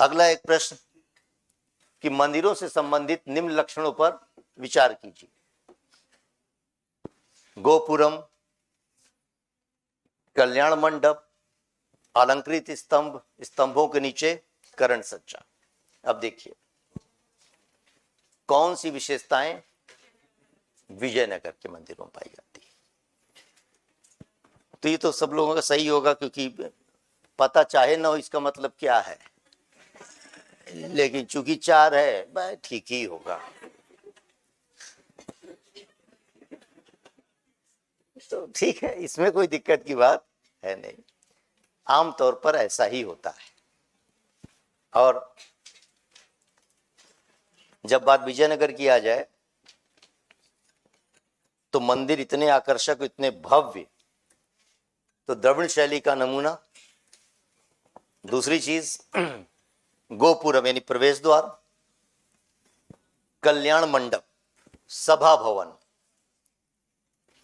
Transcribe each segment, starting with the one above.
अगला एक प्रश्न कि मंदिरों से संबंधित निम्न लक्षणों पर विचार कीजिए। गोपुरम, कल्याण मंडप, अलंकृत स्तंभ, स्तंभों के नीचे कर्ण सज्जा। अब देखिए कौन सी विशेषताएं विजयनगर के मंदिरों में पाई जाती है। तो ये तो सब लोगों का सही होगा, क्योंकि पता चाहे ना हो इसका मतलब क्या है, लेकिन चूंकि 4 है भाई ठीक ही होगा। तो ठीक है, इसमें कोई दिक्कत की बात है नहीं, आमतौर पर ऐसा ही होता है। और जब बात विजयनगर की आ जाए तो मंदिर इतने आकर्षक, इतने भव्य, तो द्रविड़ शैली का नमूना। दूसरी चीज गोपुरम यानी प्रवेश द्वार, कल्याण मंडप, सभा भवन।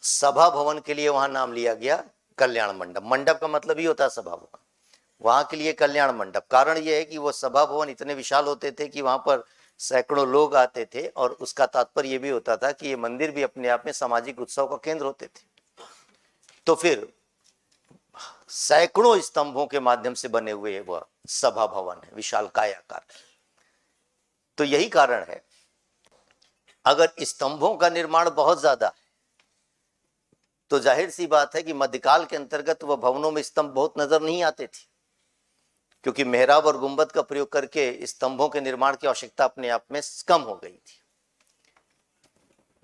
सभा भवन के लिए वहां नाम लिया गया कल्याण मंडप। मंडप का मतलब ही होता है सभा भवन, वहां के लिए कल्याण मंडप। कारण यह है कि वो सभा भवन इतने विशाल होते थे कि वहां पर सैकड़ों लोग आते थे, और उसका तात्पर्य यह भी होता था कि ये मंदिर भी अपने आप में सामाजिक उत्सव का केंद्र होते थे। तो फिर सैकड़ों स्तंभों के माध्यम से बने हुए वह सभा भवन है, विशाल कायाकार। तो यही कारण है, अगर स्तंभों का निर्माण बहुत ज्यादा है तो जाहिर सी बात है कि मध्यकाल के अंतर्गत वह भवनों में स्तंभ बहुत नजर नहीं आते थे, क्योंकि मेहराब और गुंबद का प्रयोग करके स्तंभों के निर्माण की आवश्यकता अपने आप में कम हो गई थी।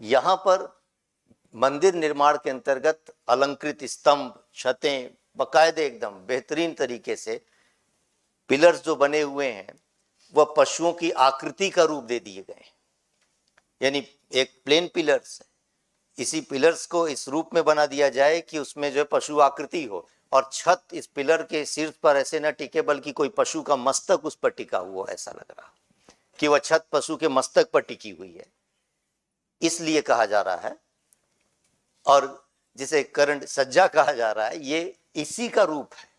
यहां पर मंदिर निर्माण के अंतर्गत अलंकृत स्तंभ, छतें, बकायदे एकदम बेहतरीन तरीके से पिलर्स जो बने हुए हैं वह पशुओं की आकृति का रूप दे दिए गए। यानी एक प्लेन पिलर्स है, इसी पिलर्स को इस रूप में बना दिया जाए कि उसमें जो है पशु आकृति हो, और छत इस पिलर के शीर्ष पर ऐसे न टिके बल्कि कोई पशु का मस्तक उस पर टिका हुआ, ऐसा लग रहा कि वह छत पशु के मस्तक पर टिकी हुई है, इसलिए कहा जा रहा है। और जिसे कर्ण सज्जा कहा जा रहा है, ये इसी का रूप है।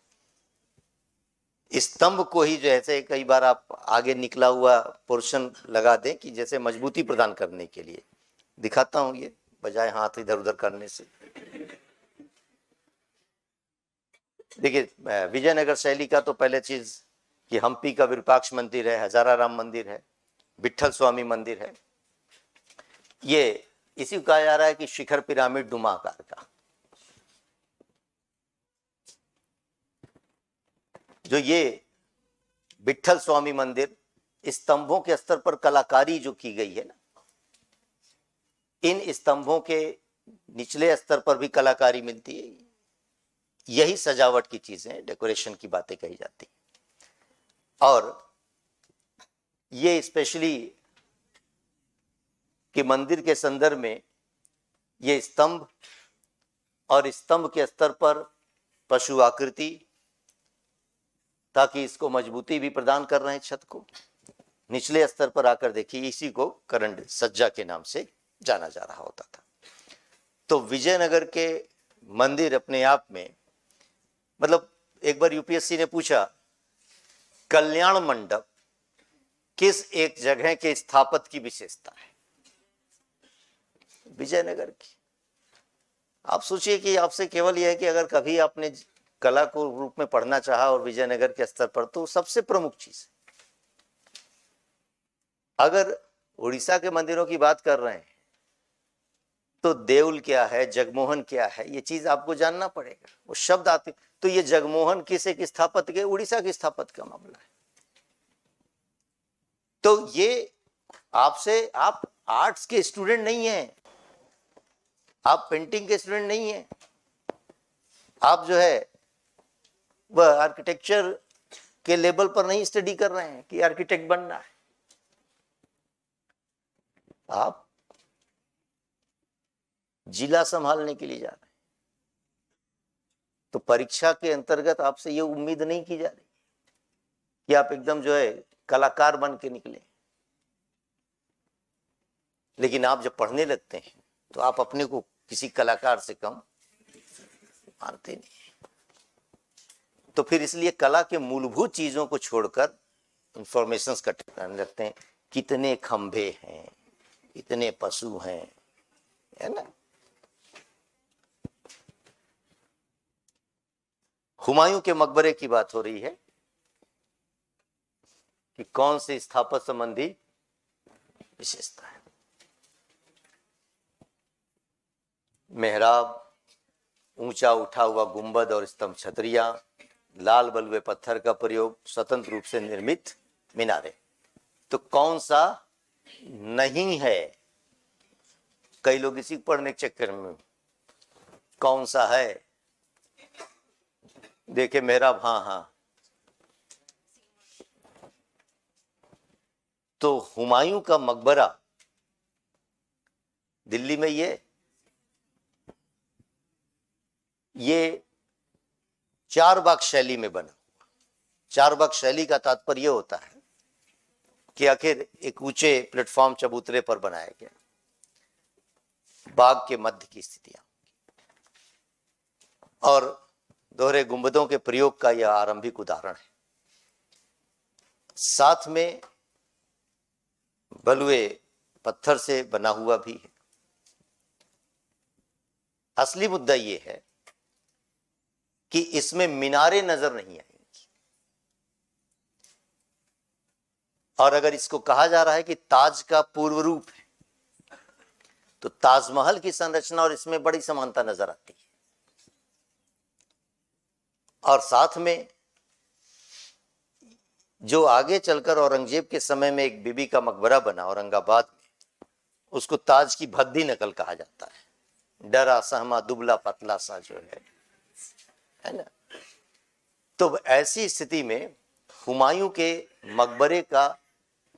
स्तंभ को ही जैसे कई बार आप आगे निकला हुआ पोर्शन लगा दें कि जैसे मजबूती प्रदान करने के लिए। दिखाता हूं ये, बजाय हाथ इधर उधर करने से। देखिए विजयनगर शैली का तो पहले चीज कि हम्पी का विरूपाक्ष मंदिर है, हजाराराम मंदिर है, विट्ठल स्वामी मंदिर है। ये इसी को कहा जा रहा है कि शिखर पिरामिड नुमा आकार का। जो ये विट्ठल स्वामी मंदिर, स्तंभों के स्तर पर कलाकारी जो की गई है ना, इन स्तंभों के निचले स्तर पर भी कलाकारी मिलती है। यही सजावट की चीजें, डेकोरेशन की बातें कही जाती है। और ये स्पेशली कि मंदिर के संदर्भ में ये स्तंभ और स्तंभ के स्तर पर पशु आकृति, ताकि इसको मजबूती भी प्रदान कर रहे हैं छत को। निचले स्तर पर आकर देखिए, इसी को कर्ण सज्जा के नाम से जाना जा रहा होता था। तो विजयनगर के मंदिर अपने आप में, मतलब एक बार यूपीएससी ने पूछा कल्याण मंडप किस एक जगह के स्थापत्य की विशेषता है, विजयनगर की। आप सोचिए कि आपसे केवल यह है कि अगर कभी आपने कला को रूप में पढ़ना चाहा और विजयनगर के स्तर पर, तो सबसे प्रमुख चीज, अगर उड़ीसा के मंदिरों की बात कर रहे हैं तो देउल क्या है, जगमोहन क्या है, ये चीज आपको जानना पड़ेगा। वो शब्द आते, तो ये जगमोहन किस एक स्थापत्य के, उड़ीसा के स्थापत्य का मामला है। तो ये आपसे, आप आर्ट्स के स्टूडेंट नहीं हैं, आप पेंटिंग के स्टूडेंट नहीं हैं, आप जो है वह आर्किटेक्चर के लेवल पर नहीं स्टडी कर रहे हैं कि आर्किटेक्ट बनना है। आप जिला संभालने के लिए जा रहे हैं। तो परीक्षा के अंतर्गत आपसे ये उम्मीद नहीं की जा रही कि आप एकदम जो है कलाकार बन के निकले। लेकिन आप जब पढ़ने लगते हैं तो आप अपने को किसी कलाकार से कम मानते नहीं। तो फिर इसलिए कला के मूलभूत चीजों को छोड़कर इंफॉर्मेशंस इकट्ठे करने लगते हैं, कितने खंभे हैं, कितने पशु हैं, है ना। हुमायूं के मकबरे की बात हो रही है कि कौन सी स्थापत्य संबंधी विशेषता है। मेहराब, ऊंचा उठा हुआ गुंबद और स्तंभ छतरियां, लाल बलुए पत्थर का प्रयोग, स्वतंत्र रूप से निर्मित मीनारे। तो कौन सा नहीं है? कई लोग इसी पढ़ने के चक्कर में कौन सा है देखे मेहराब, हाँ हाँ। तो हुमायूं का मकबरा दिल्ली में ये चारबाग शैली में बना। चारबाग शैली का तात्पर्य होता है कि आखिर एक ऊंचे प्लेटफॉर्म चबूतरे पर बनाया गया, बाग के मध्य की स्थितियां और दोहरे गुंबदों के प्रयोग का यह आरंभिक उदाहरण है। साथ में बलुए पत्थर से बना हुआ भी है। असली मुद्दा यह है कि इसमें मीनारें नजर नहीं आएंगी। और अगर इसको कहा जा रहा है कि ताज का पूर्व रूप है, तो ताजमहल की संरचना और इसमें बड़ी समानता नजर आती है। और साथ में जो आगे चलकर औरंगजेब के समय में एक बीबी का मकबरा बना औरंगाबाद में, उसको ताज की भद्दी नकल कहा जाता है। डरा सहमा दुबला पतला सा जो है ना। तो ऐसी स्थिति में हुमायूं के मकबरे का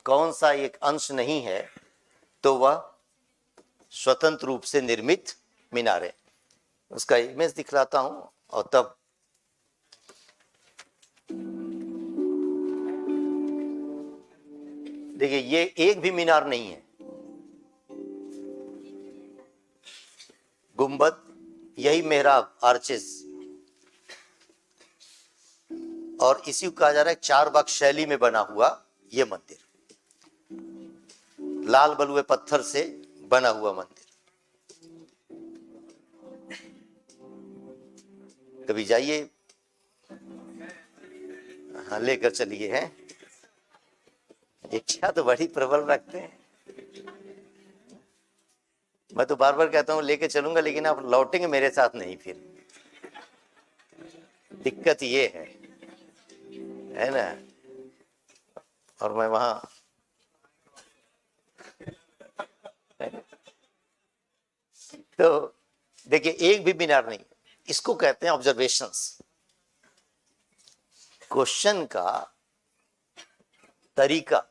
कौन सा एक अंश नहीं है, तो वह स्वतंत्र रूप से निर्मित मीनारे। उसका इमेज दिखलाता हूं और तब देखिए, ये एक भी मीनार नहीं है। गुंबद, यही मेहराब, आर्चेस, और इसी को कहा जा रहा है चारबाग शैली में बना हुआ यह मंदिर, लाल बलुए पत्थर से बना हुआ मंदिर। कभी जाइए, हाँ लेकर चलिए। हैं इच्छा तो बड़ी प्रबल रखते हैं। मैं तो बार बार कहता हूं लेके चलूंगा, लेकिन आप लौटेंगे मेरे साथ नहीं। फिर दिक्कत ये है ना। और मैं वहां तो देखिए, एक भी मीनार नहीं। इसको कहते हैं ऑब्जर्वेशंस। क्वेश्चन का तरीका,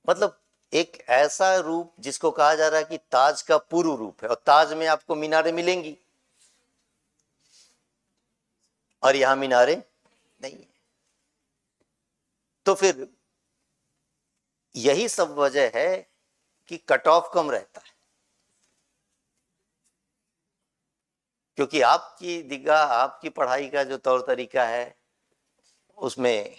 मतलब एक ऐसा रूप जिसको कहा जा रहा है कि ताज का पूर्व रूप है, और ताज में आपको मीनारें मिलेंगी और यहां मीनारें नहीं है। तो फिर यही सब वजह है कि कट ऑफ कम रहता है, क्योंकि आपकी निगाह, आपकी पढ़ाई का जो तौर तरीका है, उसमें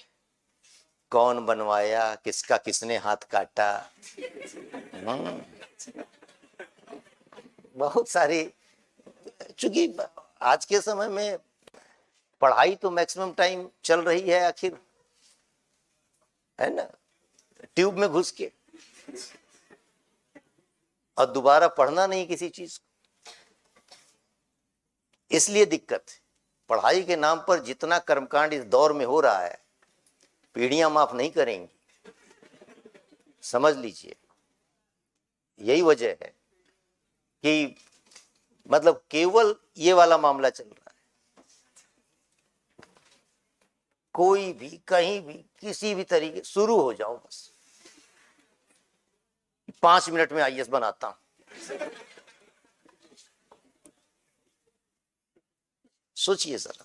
कौन बनवाया, किसका किसने हाथ काटा, बहुत सारी। चूंकि आज के समय में पढ़ाई तो मैक्सिमम टाइम चल रही है आखिर, है ना, ट्यूब में घुस के, और दोबारा पढ़ना नहीं किसी चीज को। इसलिए दिक्कत है। पढ़ाई के नाम पर जितना कर्मकांड इस दौर में हो रहा है, पीढ़ियां माफ नहीं करेंगी, समझ लीजिए। यही वजह है कि मतलब केवल ये वाला मामला चल रहा है। कोई भी कहीं भी किसी भी तरीके शुरू हो जाओ, बस 5 मिनट में आईएएस बनाता हूं। सोचिए जरा,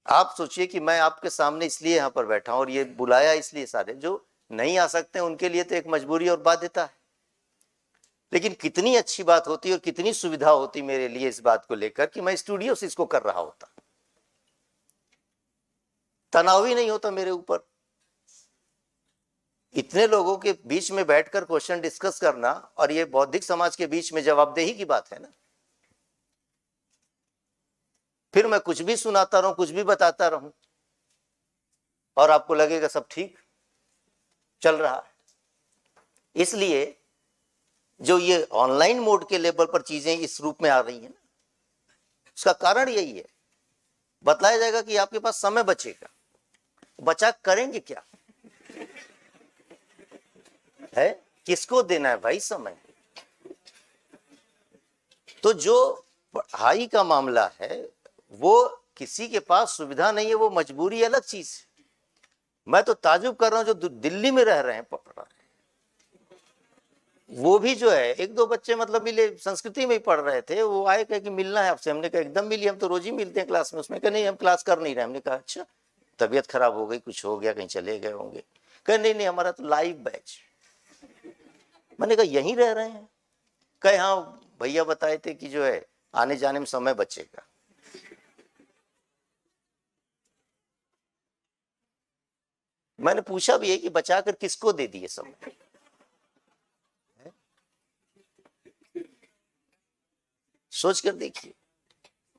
आप सोचिए कि मैं आपके सामने इसलिए यहां पर बैठा हूं और ये बुलाया इसलिए, सारे जो नहीं आ सकते उनके लिए तो एक मजबूरी और बाध्यता है। लेकिन कितनी अच्छी बात होती और कितनी सुविधा होती मेरे लिए इस बात को लेकर कि मैं स्टूडियो से इसको कर रहा होता। तनाव ही नहीं होता मेरे ऊपर। इतने लोगों के बीच में बैठकर क्वेश्चन डिस्कस करना, और ये बौद्धिक समाज के बीच में जवाबदेही की बात है ना। फिर मैं कुछ भी सुनाता रहूं, कुछ भी बताता रहूं, और आपको लगेगा सब ठीक चल रहा है। इसलिए जो ये ऑनलाइन मोड के लेवल पर चीजें इस रूप में आ रही हैं ना, उसका कारण यही है। बतलाया जाएगा कि आपके पास समय बचेगा, बचा करेंगे क्या है, किसको देना है भाई समय। तो जो पढ़ाई का मामला है, वो किसी के पास सुविधा नहीं है, वो मजबूरी अलग चीज है। मैं तो ताजुब कर रहा हूं जो दिल्ली में रह रहे हैं, पढ़ रहे हैं, वो भी जो है, एक दो बच्चे मतलब मिले, संस्कृति में ही पढ़ रहे थे, वो आए कहे कि मिलना है आपसे। हमने कहा एकदम मिलिए, हम तो रोज ही मिलते हैं क्लास में। उसमें कहा नहीं हम क्लास कर नहीं रहे। हमने कहा अच्छा, तबीयत खराब हो गई, कुछ हो गया, कहीं चले गए होंगे। कहे नहीं नहीं हमारा तो लाइव बैच। मैंने कहा यहीं रह रहे हैं? कहे हाँ भैया बताए थे कि जो है आने जाने में समय बचेगा। मैंने पूछा भी है कि बचाकर किसको दे दिए समय। सोच कर देखिए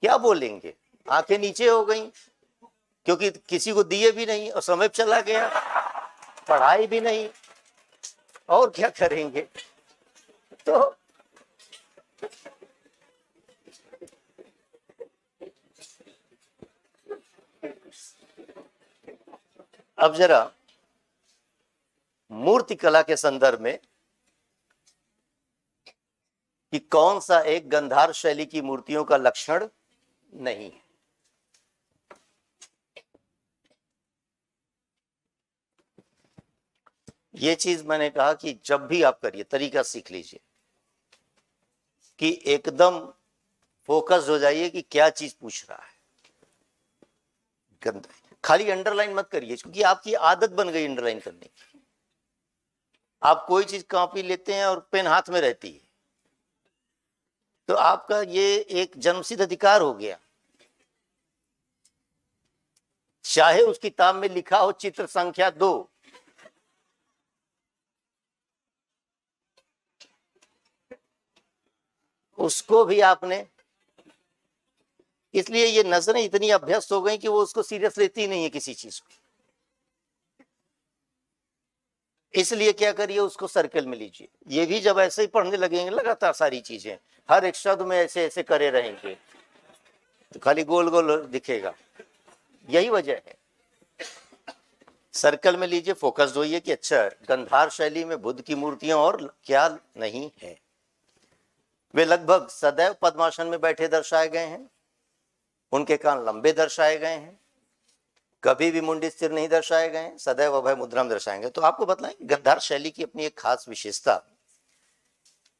क्या बोलेंगे। आंखें नीचे हो गई क्योंकि किसी को दिए भी नहीं और समय चला गया, पढ़ाई भी नहीं, और क्या करेंगे। तो अब जरा मूर्ति कला के संदर्भ में कि कौन सा एक गंधार शैली की मूर्तियों का लक्षण नहीं है। ये चीज मैंने कहा कि जब भी आप करिए तरीका सीख लीजिए कि एकदम फोकस हो जाइए कि क्या चीज पूछ रहा है। खाली अंडरलाइन मत करिए, क्योंकि आपकी आदत बन गई अंडरलाइन करने की। आप कोई चीज कॉपी लेते हैं और पेन हाथ में रहती है, तो आपका ये एक जन्मसिद्ध अधिकार हो गया। चाहे उस किताब में लिखा हो चित्र संख्या 2, उसको भी आपने, इसलिए ये नजरें इतनी अभ्यस्त हो गई कि वो उसको सीरियस लेती नहीं है किसी चीज को। इसलिए क्या करिए, उसको सर्कल में लीजिए। ये भी जब ऐसे ही पढ़ने लगेंगे लगातार सारी चीजें, हर एक शब्द में ऐसे ऐसे करे रहेंगे, तो खाली गोल गोल दिखेगा। यही वजह है, सर्कल में लीजिए, फोकस्ड होइए कि अच्छा गंधार शैली में बुद्ध की मूर्तियां और क्या नहीं है। वे लगभग सदैव पद्मासन में बैठे दर्शाए गए हैं, उनके कान लंबे दर्शाए गए हैं, कभी भी मुंडी स्थिर नहीं दर्शाए गए हैं, सदैव अभय मुद्रा में दर्शाए गए। तो आपको बताएं गंधार शैली की अपनी एक खास विशेषता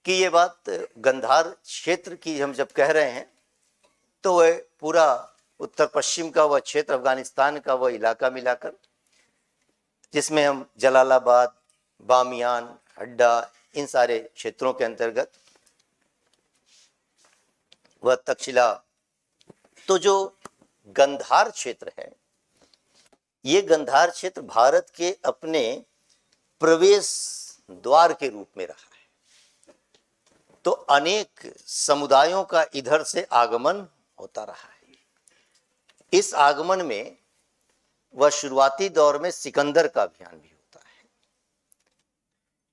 कि ये बात गंधार क्षेत्र की हम जब कह रहे हैं तो वह पूरा उत्तर पश्चिम का वह क्षेत्र, अफगानिस्तान का वह इलाका मिलाकर, जिसमें हम जलालाबाद, बामियान, हड्डा, इन सारे क्षेत्रों के अंतर्गत वह तक्षशिला। तो जो गंधार क्षेत्र है, ये गंधार क्षेत्र भारत के अपने प्रवेश द्वार के रूप में रहा है। तो अनेक समुदायों का इधर से आगमन होता रहा है। इस आगमन में वह शुरुआती दौर में सिकंदर का अभियान भी होता है,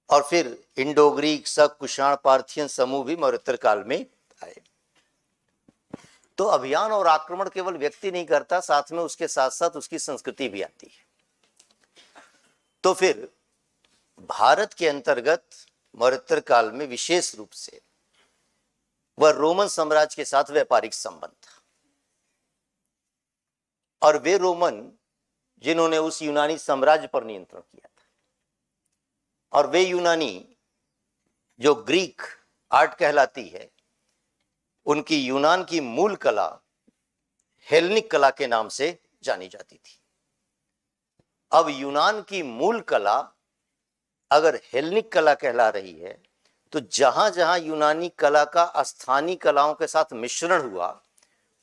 और फिर इंडो ग्रीक, शक, कुषाण, पार्थियन समूह भी मौर्योत्तर काल में आए। तो अभियान और आक्रमण केवल व्यक्ति नहीं करता, साथ में उसके साथ साथ उसकी संस्कृति भी आती है। तो फिर भारत के अंतर्गत मौर्योत्तर काल में विशेष रूप से वह रोमन साम्राज्य के साथ व्यापारिक संबंध था, और वे रोमन जिन्होंने उस यूनानी साम्राज्य पर नियंत्रण किया था, और वे यूनानी जो ग्रीक आर्ट कहलाती है, उनकी यूनान की मूल कला हेलेनिक कला के नाम से जानी जाती थी। अब यूनान की मूल कला अगर हेलेनिक कला कहला रही है, तो जहां जहां यूनानी कला का स्थानीय कलाओं के साथ मिश्रण हुआ,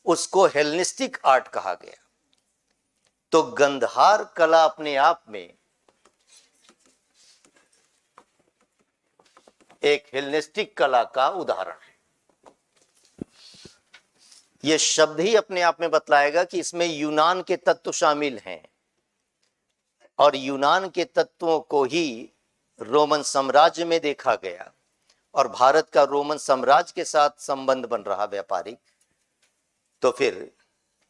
उसको हेलेनिस्टिक आर्ट कहा गया। तो गंधार कला अपने आप में एक हेलेनिस्टिक कला का उदाहरण है। यह शब्द ही अपने आप में बतलाएगा कि इसमें यूनान के तत्व शामिल हैं और यूनान के तत्वों को ही रोमन साम्राज्य में देखा गया और भारत का रोमन साम्राज्य के साथ संबंध बन रहा व्यापारिक, तो फिर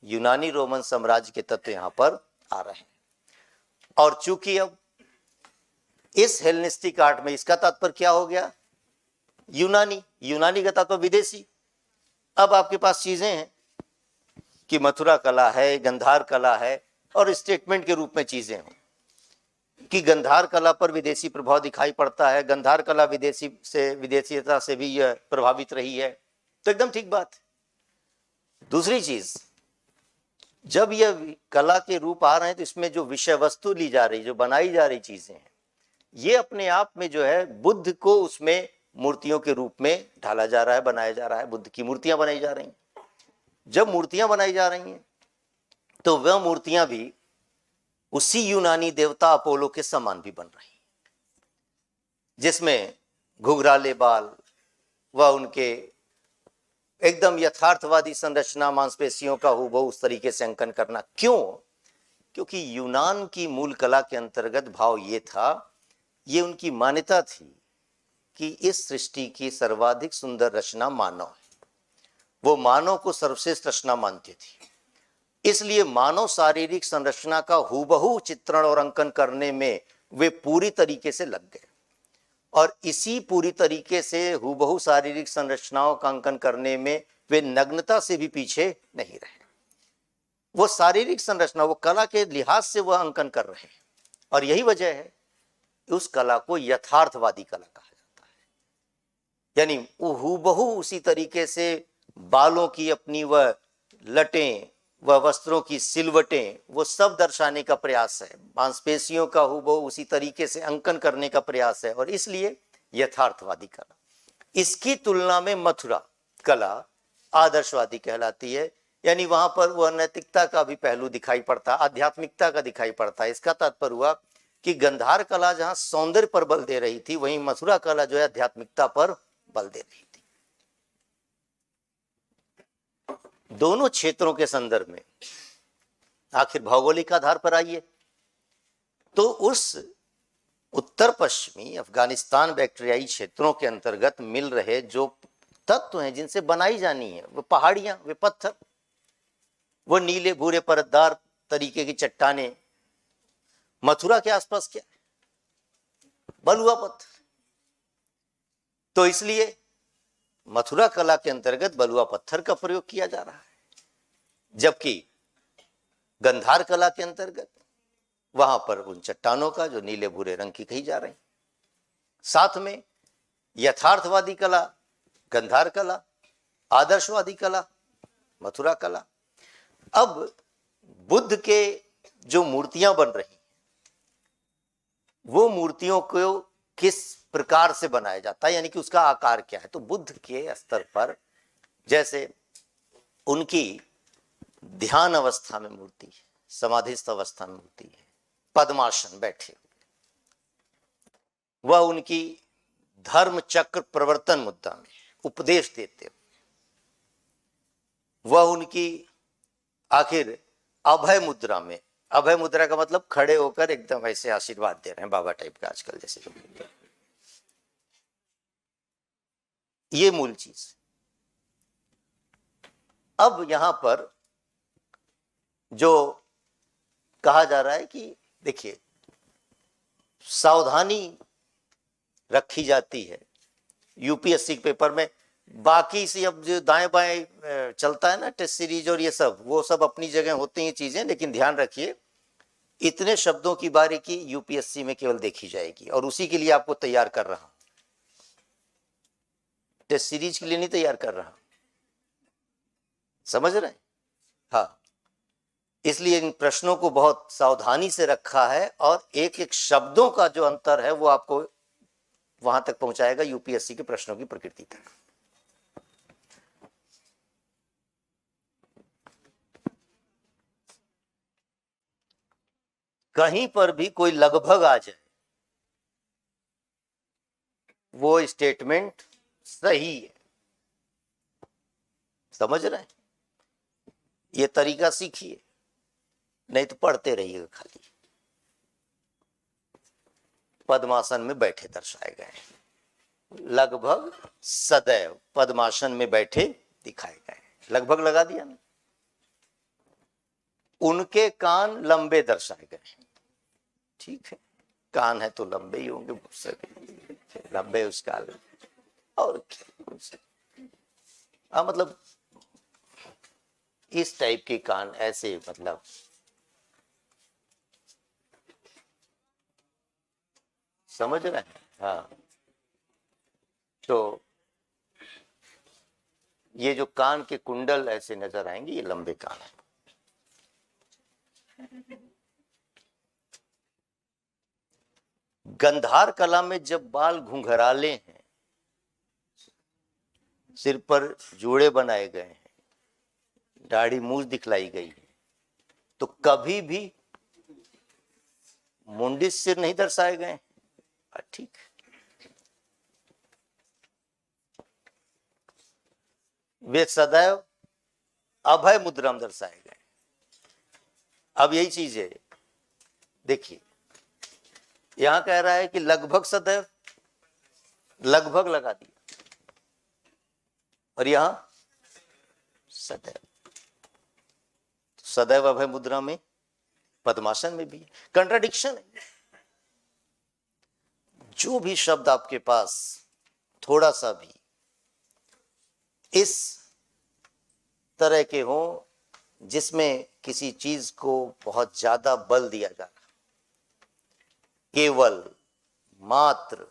यूनानी रोमन साम्राज्य के तत्व यहां पर आ रहे हैं। और चूंकि अब इस हेलेनिस्टिक आर्ट में इसका तात्पर्य क्या हो गया, यूनानी, यूनानी का तात्पर्य विदेशी। अब आपके पास चीजें हैं कि मथुरा कला है, गंधार कला है, और स्टेटमेंट के रूप में चीजें हों कि गंधार कला पर विदेशी प्रभाव दिखाई पड़ता है, गंधार कला विदेशीयता से भी यह प्रभावित रही है, तो एकदम ठीक बात है। दूसरी चीज, जब यह कला के रूप आ रहे हैं तो इसमें जो विषय वस्तु ली जा रही, जो बनाई जा रही चीजें हैं, ये अपने आप में जो है बुद्ध को उसमें मूर्तियों के रूप में ढाला जा रहा है, बनाया जा रहा है। बुद्ध की मूर्तियां बनाई जा रही हैं। जब मूर्तियां बनाई जा रही हैं तो वह मूर्तियां भी उसी यूनानी देवता अपोलो के समान भी बन रही हैं, जिसमें घुघराले बाल व उनके एकदम यथार्थवादी संरचना, मांसपेशियों का हूबहू उस तरीके से अंकन करना। क्यों? क्योंकि यूनान की मूल कला के अंतर्गत भाव ये था, ये उनकी मान्यता थी कि इस सृष्टि की सर्वाधिक सुंदर रचना मानव है। वो मानव को सर्वश्रेष्ठ रचना मानती थी, इसलिए मानव शारीरिक संरचना का हूबहू चित्रण और अंकन करने में वे पूरी तरीके से लग गए और इसी पूरी तरीके से हूबहू शारीरिक संरचनाओं का अंकन करने में वे नग्नता से भी पीछे नहीं रहे। वो शारीरिक संरचना, वो कला के लिहाज से वह अंकन कर रहे हैं और यही वजह है उस कला को यथार्थवादी कला कहा जाता है। यानी वो हूबहू उसी तरीके से बालों की अपनी वह लटें, वह वस्त्रों की सिलवटें, वो सब दर्शाने का प्रयास है, मांसपेशियों का हूबहू उसी तरीके से अंकन करने का प्रयास है और इसलिए यथार्थवादी कला। इसकी तुलना में मथुरा कला आदर्शवादी कहलाती है, यानी वहां पर वह नैतिकता का भी पहलू दिखाई पड़ता, आध्यात्मिकता का दिखाई पड़ता है। इसका तात्पर्य हुआ कि गंधार कला जहां सौंदर्य पर बल दे रही थी, वहीं मथुरा कला जो है आध्यात्मिकता पर बल दे रही थी। दोनों क्षेत्रों के संदर्भ में आखिर भौगोलिक आधार पर आइए तो उस उत्तर पश्चिमी अफगानिस्तान बैक्टीरियाई क्षेत्रों के अंतर्गत मिल रहे जो तत्व हैं जिनसे बनाई जानी है, वो पहाड़ियां, वे पत्थर, वो नीले भूरे परतदार तरीके की चट्टानें। मथुरा के आसपास क्या है? बलुआ पत्थर। तो इसलिए मथुरा कला के अंतर्गत बलुआ पत्थर का प्रयोग किया जा रहा है, जबकि गंधार कला के अंतर्गत वहां पर उन चट्टानों का जो नीले भूरे रंग की कही जा रही। साथ में यथार्थवादी कला गंधार कला, आदर्शवादी कला मथुरा कला। अब बुद्ध के जो मूर्तियां बन रही, वो मूर्तियों को किस प्रकार से बनाया जाता है, यानी कि उसका आकार क्या है। तो बुद्ध के स्तर पर जैसे उनकी ध्यान अवस्था में मूर्ति है, समाधिस्थ अवस्था में मूर्ति है, पद्मासन बैठे, वह उनकी धर्म चक्र प्रवर्तन मुद्रा में उपदेश देते, वह उनकी आखिर अभय मुद्रा में, अभय मुद्रा का मतलब खड़े होकर एकदम ऐसे आशीर्वाद दे रहे हैं, बाबा टाइप का आजकल जैसे जो, ये मूल चीज। अब यहां पर जो कहा जा रहा है कि देखिए सावधानी रखी जाती है यूपीएससी के पेपर में, बाकी से अब जो दाएं बाएं चलता है ना टेस्ट सीरीज और ये सब, वो सब अपनी जगह होती हैं चीजें, लेकिन ध्यान रखिए इतने शब्दों की बारीकी यूपीएससी में केवल देखी जाएगी और उसी के लिए आपको तैयार कर रहा हूं, टेस्ट सीरीज के लिए नहीं तैयार कर रहा, समझ रहे हैं? हाँ, इसलिए इन प्रश्नों को बहुत सावधानी से रखा है और एक एक शब्दों का जो अंतर है वो आपको वहां तक पहुंचाएगा यूपीएससी के प्रश्नों की प्रकृति तक। कहीं पर भी कोई लगभग आ जाए वो स्टेटमेंट सही है। समझ रहे हैं? ये तरीका सीखिए, नहीं तो पढ़ते रहिएगा खाली। पद्मासन में बैठे दर्शाए गए, लगभग सदैव पद्मासन में बैठे दिखाए गए। लगभग लगा दिया ना। उनके कान लंबे दर्शाए गए। ठीक है, कान है तो लंबे ही होंगे, मुझसे लंबे उसका। और मतलब इस टाइप के कान, ऐसे मतलब समझ रहे हैं? हाँ, तो ये जो कान के कुंडल ऐसे नजर आएंगे, ये लंबे कान है। गंधार कला में जब बाल घुंघराले हैं, सिर पर जोड़े बनाए गए हैं, दाढ़ी मूछ दिखलाई गई है, तो कभी भी मुंडित सिर नहीं दर्शाए गए। ठीक है, वे सदैव अभय मुद्रा में दर्शाए गए। अब यही चीज है, देखिए यहां कह रहा है कि लगभग सदैव, लगभग लगा दिया, और यहां सदैव, सदैव अभय मुद्रा में, पद्मासन में भी कंट्राडिक्शन है। जो भी शब्द आपके पास थोड़ा सा भी इस तरह के हो जिसमें किसी चीज को बहुत ज्यादा बल दिया जा रहा, केवल, मात्र,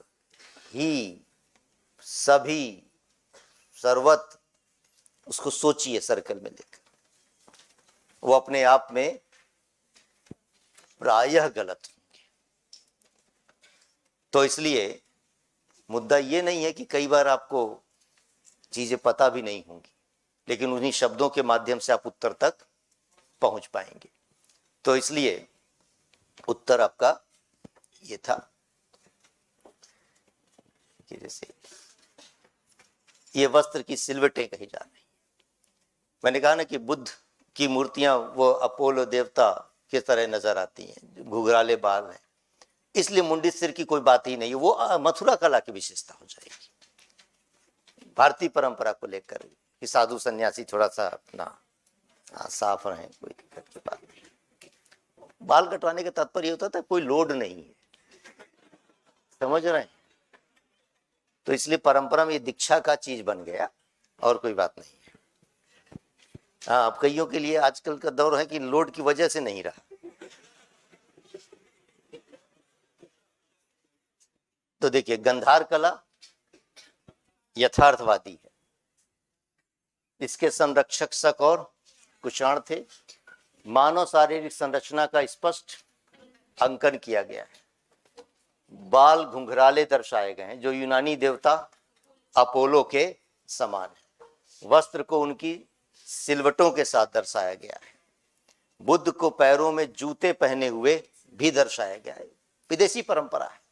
ही, सभी, सर्वत्र, उसको सोचिए सर्कल में लेकर, वो अपने आप में प्रायः गलत होंगे। तो इसलिए मुद्दा ये नहीं है कि कई बार आपको चीजें पता भी नहीं होंगी, लेकिन उन्हीं शब्दों के माध्यम से आप उत्तर तक पहुंच पाएंगे। तो इसलिए उत्तर आपका ये था कि जैसे ये वस्त्र की सिलवटें कही जा रही। मैंने कहा ना कि बुद्ध की मूर्तियां वो अपोलो देवता की तरह नजर आती हैं, घुघराले बाल हैं, इसलिए मुंडित सिर की कोई बात ही नहीं है। वो मथुरा कला की विशेषता हो जाएगी, भारतीय परंपरा को लेकर कि साधु सन्यासी थोड़ा सा अपना साफ रहे, कोई दिक्कत की बात नहीं। बाल कटवाने का तात्पर्य होता था कोई लोड नहीं है, समझ रहे हैं? तो इसलिए परंपरा में ये दीक्षा का चीज बन गया, और कोई बात नहीं है। हाँ, अब कईयों के लिए आजकल का दौर है कि लोड की वजह से नहीं रहा। तो देखिए, गंधार कला यथार्थवादी है, इसके संरक्षक शक और कुषाण थे। मानव शारीरिक संरचना का स्पष्ट अंकन किया गया है, बाल घुंघराले दर्शाए गए हैं जो यूनानी देवता अपोलो के समान है। वस्त्र को उनकी सिलवटों के साथ दर्शाया गया है। बुद्ध को पैरों में जूते पहने हुए भी दर्शाया गया है, विदेशी परंपरा है।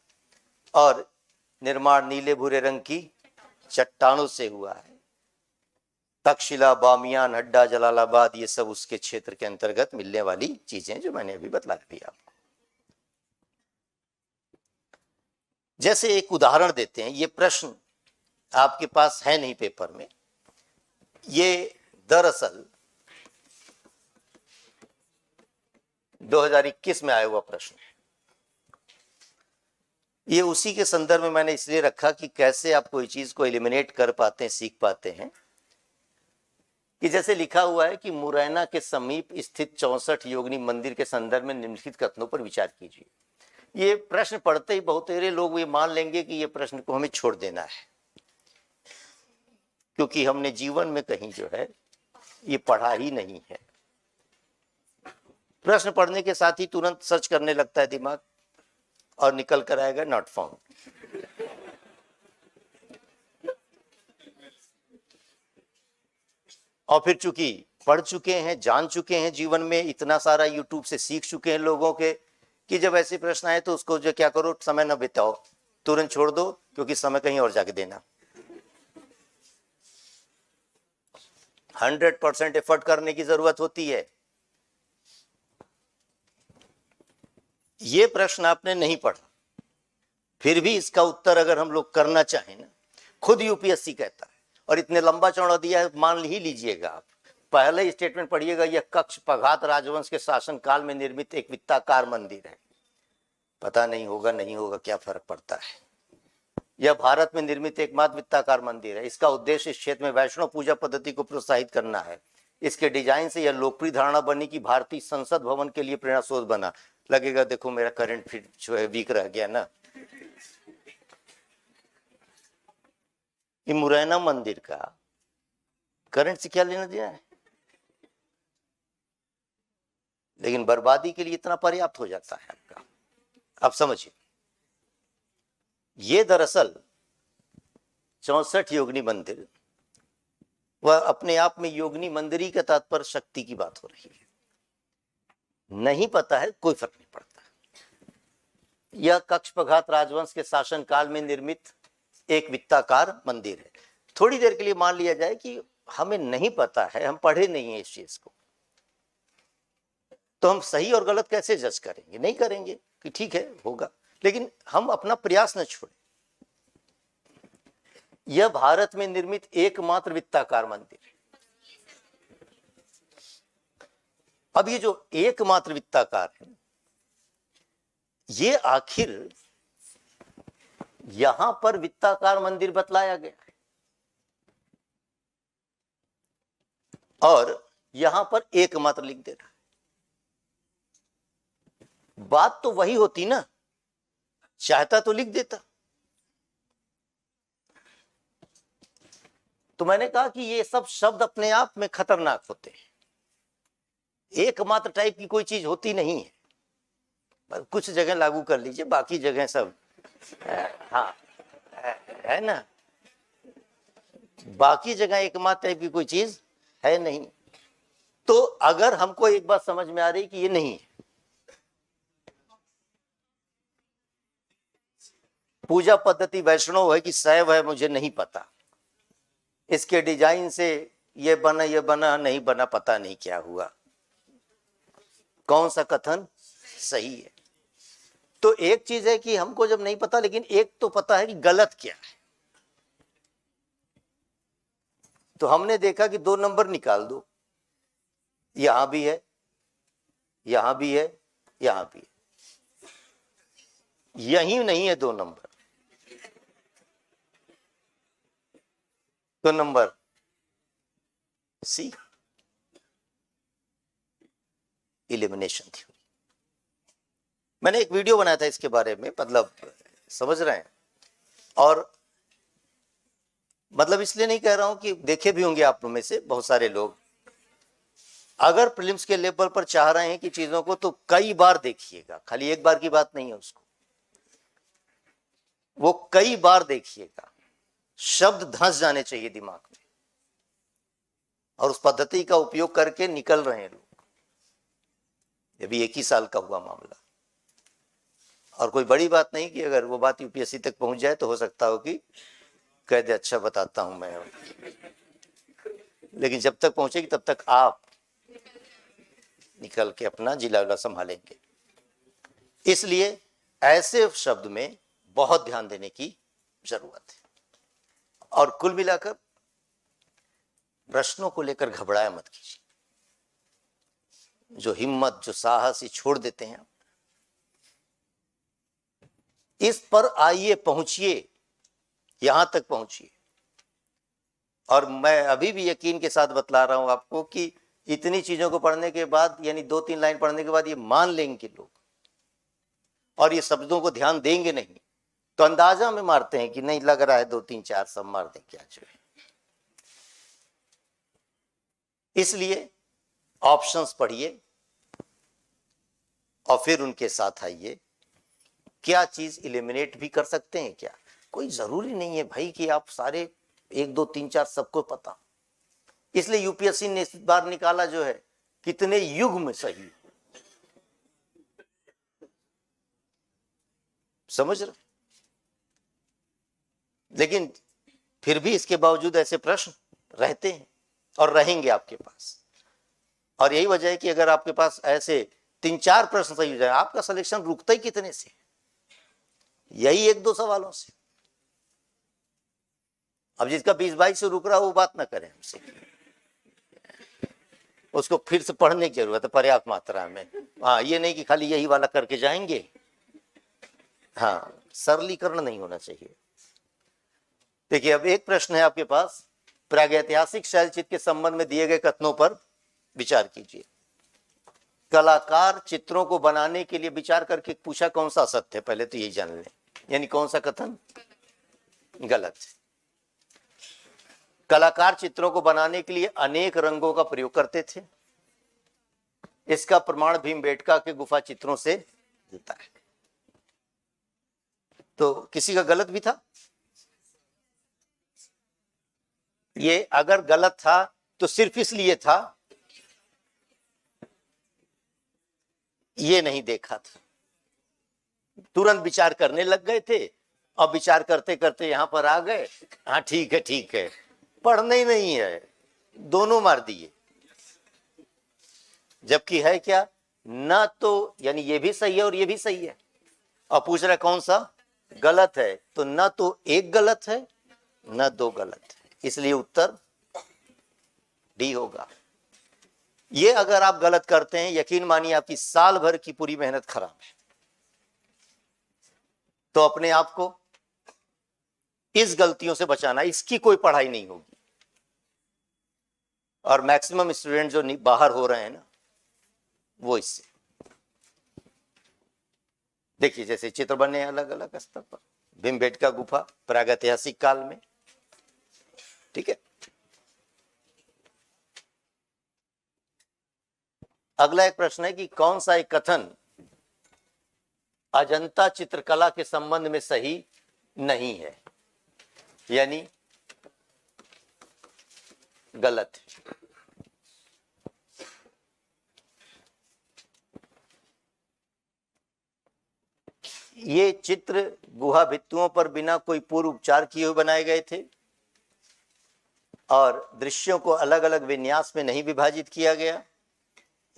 और निर्माण नीले भूरे रंग की चट्टानों से हुआ है। तक्षशिला, बामियान, हड्डा, जलालाबाद, ये सब उसके क्षेत्र के अंतर्गत मिलने वाली चीजें जो मैंने अभी बतला दी आपको। जैसे एक उदाहरण देते हैं, ये प्रश्न आपके पास है नहीं पेपर में, ये दरअसल 2021 में आया हुआ प्रश्न है। ये उसी के संदर्भ में मैंने इसलिए रखा कि कैसे आप कोई चीज को एलिमिनेट कर पाते हैं, सीख पाते हैं। कि जैसे लिखा हुआ है कि मुरैना के समीप स्थित 64 योगिनी मंदिर के संदर्भ में निम्नलिखित कथनों पर विचार कीजिए। ये प्रश्न पढ़ते ही बहुतेरे लोग ये मान लेंगे कि ये प्रश्न को हमें छोड़ देना है, क्योंकि हमने जीवन में कहीं जो है ये पढ़ा ही नहीं है। प्रश्न पढ़ने के साथ ही तुरंत सर्च करने लगता है दिमाग, और निकल कर आएगा नॉट फाउंड। और फिर चूंकि पढ़ चुके हैं, जान चुके हैं, जीवन में इतना सारा यूट्यूब से सीख चुके हैं लोगों के कि जब ऐसे प्रश्न आए तो उसको जो क्या करो, समय न बिताओ, तुरंत छोड़ दो, क्योंकि समय कहीं और जाके देना। 100% एफर्ट करने की जरूरत होती है। ये प्रश्न आपने नहीं पढ़ा, फिर भी इसका उत्तर अगर हम लोग करना चाहें ना, खुद यूपीएससी कहता है, और इतने लंबा चौड़ा दिया है, मान ही लीजिएगा आप, पहले स्टेटमेंट पढ़िएगा, यह कक्ष पघात राजवंश के शासन काल में निर्मित एक वित्ताकार मंदिर है। पता नहीं होगा, नहीं होगा, क्या फर्क पड़ता है। यह भारत में निर्मित एकमात्र वित्ताकार मंदिर है। इसका उद्देश्य इस क्षेत्र में वैष्णव पूजा पद्धति को प्रोत्साहित करना है। इसके डिजाइन से यह लोकप्रिय धारणा बनी कि भारतीय संसद भवन के लिए प्रेरणा स्रोत बना। लगेगा देखो मेरा करंट फिर जो है वीक रह गया ना। ये मुरैना मंदिर का करंट से क्या लेना देना है, लेकिन बर्बादी के लिए इतना पर्याप्त हो जाता है आपका। अब समझिए, ये दरअसल 64 योगिनी मंदिर, वह अपने आप में योगिनी मंदिरी का तात्पर्य शक्ति की बात हो रही है। नहीं पता है, कोई फर्क नहीं पड़ता। यह कक्षपघात राजवंश के शासन काल में निर्मित एक वित्ताकार मंदिर है। थोड़ी देर के लिए मान लिया जाए कि हमें नहीं पता है, हम पढ़े नहीं है इस चीज को, तो हम सही और गलत कैसे जज करेंगे? नहीं करेंगे कि ठीक है होगा, लेकिन हम अपना प्रयास न छोड़ें। यह भारत में निर्मित एकमात्र वित्ताकार मंदिर है। अब ये जो एकमात्र वित्ताकार है, ये आखिर यहां पर वित्ताकार मंदिर बतलाया गया है, और यहां पर एकमात्र लिख दे रहा है। बात तो वही होती ना, चाहता तो लिख देता। तो मैंने कहा कि ये सब शब्द अपने आप में खतरनाक होते हैं। एकमात्र टाइप की कोई चीज होती नहीं है। कुछ जगह लागू कर लीजिए, बाकी जगह सब हाँ है ना, बाकी जगह एकमात्र टाइप की कोई चीज है नहीं। तो अगर हमको एक बात समझ में आ रही कि ये नहीं है, पूजा पद्धति वैष्णव है कि शैव है मुझे नहीं पता, इसके डिजाइन से ये बना नहीं बना, पता नहीं क्या हुआ, कौन सा कथन सही है। तो एक चीज है कि हमको जब नहीं पता, लेकिन एक तो पता है कि गलत क्या है। तो हमने देखा कि 2 नंबर निकाल दो, यहां भी है, यहां भी है, यहां भी है, यही नहीं है 2 नंबर। तो नंबर सी, इलिमिनेशन थ्योरी। मैंने एक वीडियो बनाया था इसके बारे में, मतलब समझ रहे हैं, और मतलब इसलिए नहीं कह रहा हूं कि देखे भी होंगे आप में से बहुत सारे लोग। अगर प्रीलिम्स के लेवल पर चाह रहे हैं कि चीजों को, तो कई बार देखिएगा, खाली एक बार की बात नहीं है उसको, वो कई बार देखिएगा। शब्द धंस जाने चाहिए दिमाग में, और उस पद्धति का उपयोग करके निकल रहे हैं लोग। ये भी 1 ही साल का हुआ मामला, और कोई बड़ी बात नहीं कि अगर वो बात यूपीएससी तक पहुंच जाए तो हो सकता हो कि कह दे अच्छा बताता हूं मैं, लेकिन जब तक पहुंचेगी तब तक आप निकल के अपना जिला विला संभालेंगे। इसलिए ऐसे शब्द में बहुत ध्यान देने की जरूरत है। और कुल मिलाकर प्रश्नों को लेकर घबराया मत कीजिए। जो हिम्मत, जो साहस छोड़ देते हैं, इस पर आइए, पहुंचिए, यहां तक पहुंचिए। और मैं अभी भी यकीन के साथ बतला रहा हूं आपको कि इतनी चीजों को पढ़ने के बाद, यानी 2-3 लाइन पढ़ने के बाद ये मान लेंगे लोग, और ये शब्दों को ध्यान देंगे नहीं, तो अंदाजा में मारते हैं कि नहीं लग रहा है 2-3-4 सब मार दें क्या जो है। इसलिए ऑप्शंस पढ़िए और फिर उनके साथ आइए। क्या चीज इलिमिनेट भी कर सकते हैं क्या? कोई जरूरी नहीं है भाई कि आप सारे 1-2-3-4 सबको पता। इसलिए यूपीएससी ने इस बार निकाला जो है, कितने युग में सही, समझ रहे? लेकिन फिर भी इसके बावजूद ऐसे प्रश्न रहते हैं और रहेंगे आपके पास। और यही वजह है कि अगर आपके पास ऐसे 3-4 प्रश्न सही हो जाए, आपका सिलेक्शन रुकता ही कितने से? यही 1-2 सवालों से। अब जिसका 20-22 से रुक रहा वो बात ना करें हमसे, उसको फिर से पढ़ने की जरूरत है पर्याप्त मात्रा में। हाँ, ये नहीं कि खाली यही वाला करके जाएंगे। हाँ, सरलीकरण नहीं होना चाहिए। देखिए, अब एक प्रश्न है आपके पास, प्रागैतिहासिक शैलचित्र के संबंध में दिए गए कथनों पर विचार कीजिए। कलाकार चित्रों को बनाने के लिए विचार करके पूछा कौन सा सत्य है, पहले तो यही जान लें, यानी कौन सा कथन गलत है। कलाकार चित्रों को बनाने के लिए अनेक रंगों का प्रयोग करते थे। इसका प्रमाण भीमबेटका के गुफा चित्रों से मिलता है। तो किसी का गलत भी था? ये अगर गलत था तो सिर्फ इसलिए था ये नहीं देखा था, तुरंत विचार करने लग गए थे। अब विचार करते करते यहां पर आ गए, हाँ ठीक है ठीक है, पढ़ना ही नहीं है, दोनों मार दिए। जबकि है क्या, ना तो यानी ये भी सही है और ये भी सही है, और पूछ रहा कौन सा गलत है, तो ना तो एक गलत है ना दो गलत है, इसलिए उत्तर डी होगा। ये अगर आप गलत करते हैं, यकीन मानिए आपकी साल भर की पूरी मेहनत खराब है। तो अपने आप को इस गलतियों से बचाना, इसकी कोई पढ़ाई नहीं होगी। और मैक्सिमम स्टूडेंट जो बाहर हो रहे हैं ना, वो इससे देखिए, जैसे चित्र बने अलग अलग स्तर पर, भीमबेटका गुफा प्रागैतिहासिक काल में, ठीक है। अगला एक प्रश्न है कि कौन सा एक कथन अजंता चित्रकला के संबंध में सही नहीं है, यानी गलत है। ये चित्र गुहा भित्तियों पर बिना कोई पूर्व उपचार किए हुए बनाए गए थे और दृश्यों को अलग अलग विन्यास में नहीं विभाजित किया गया।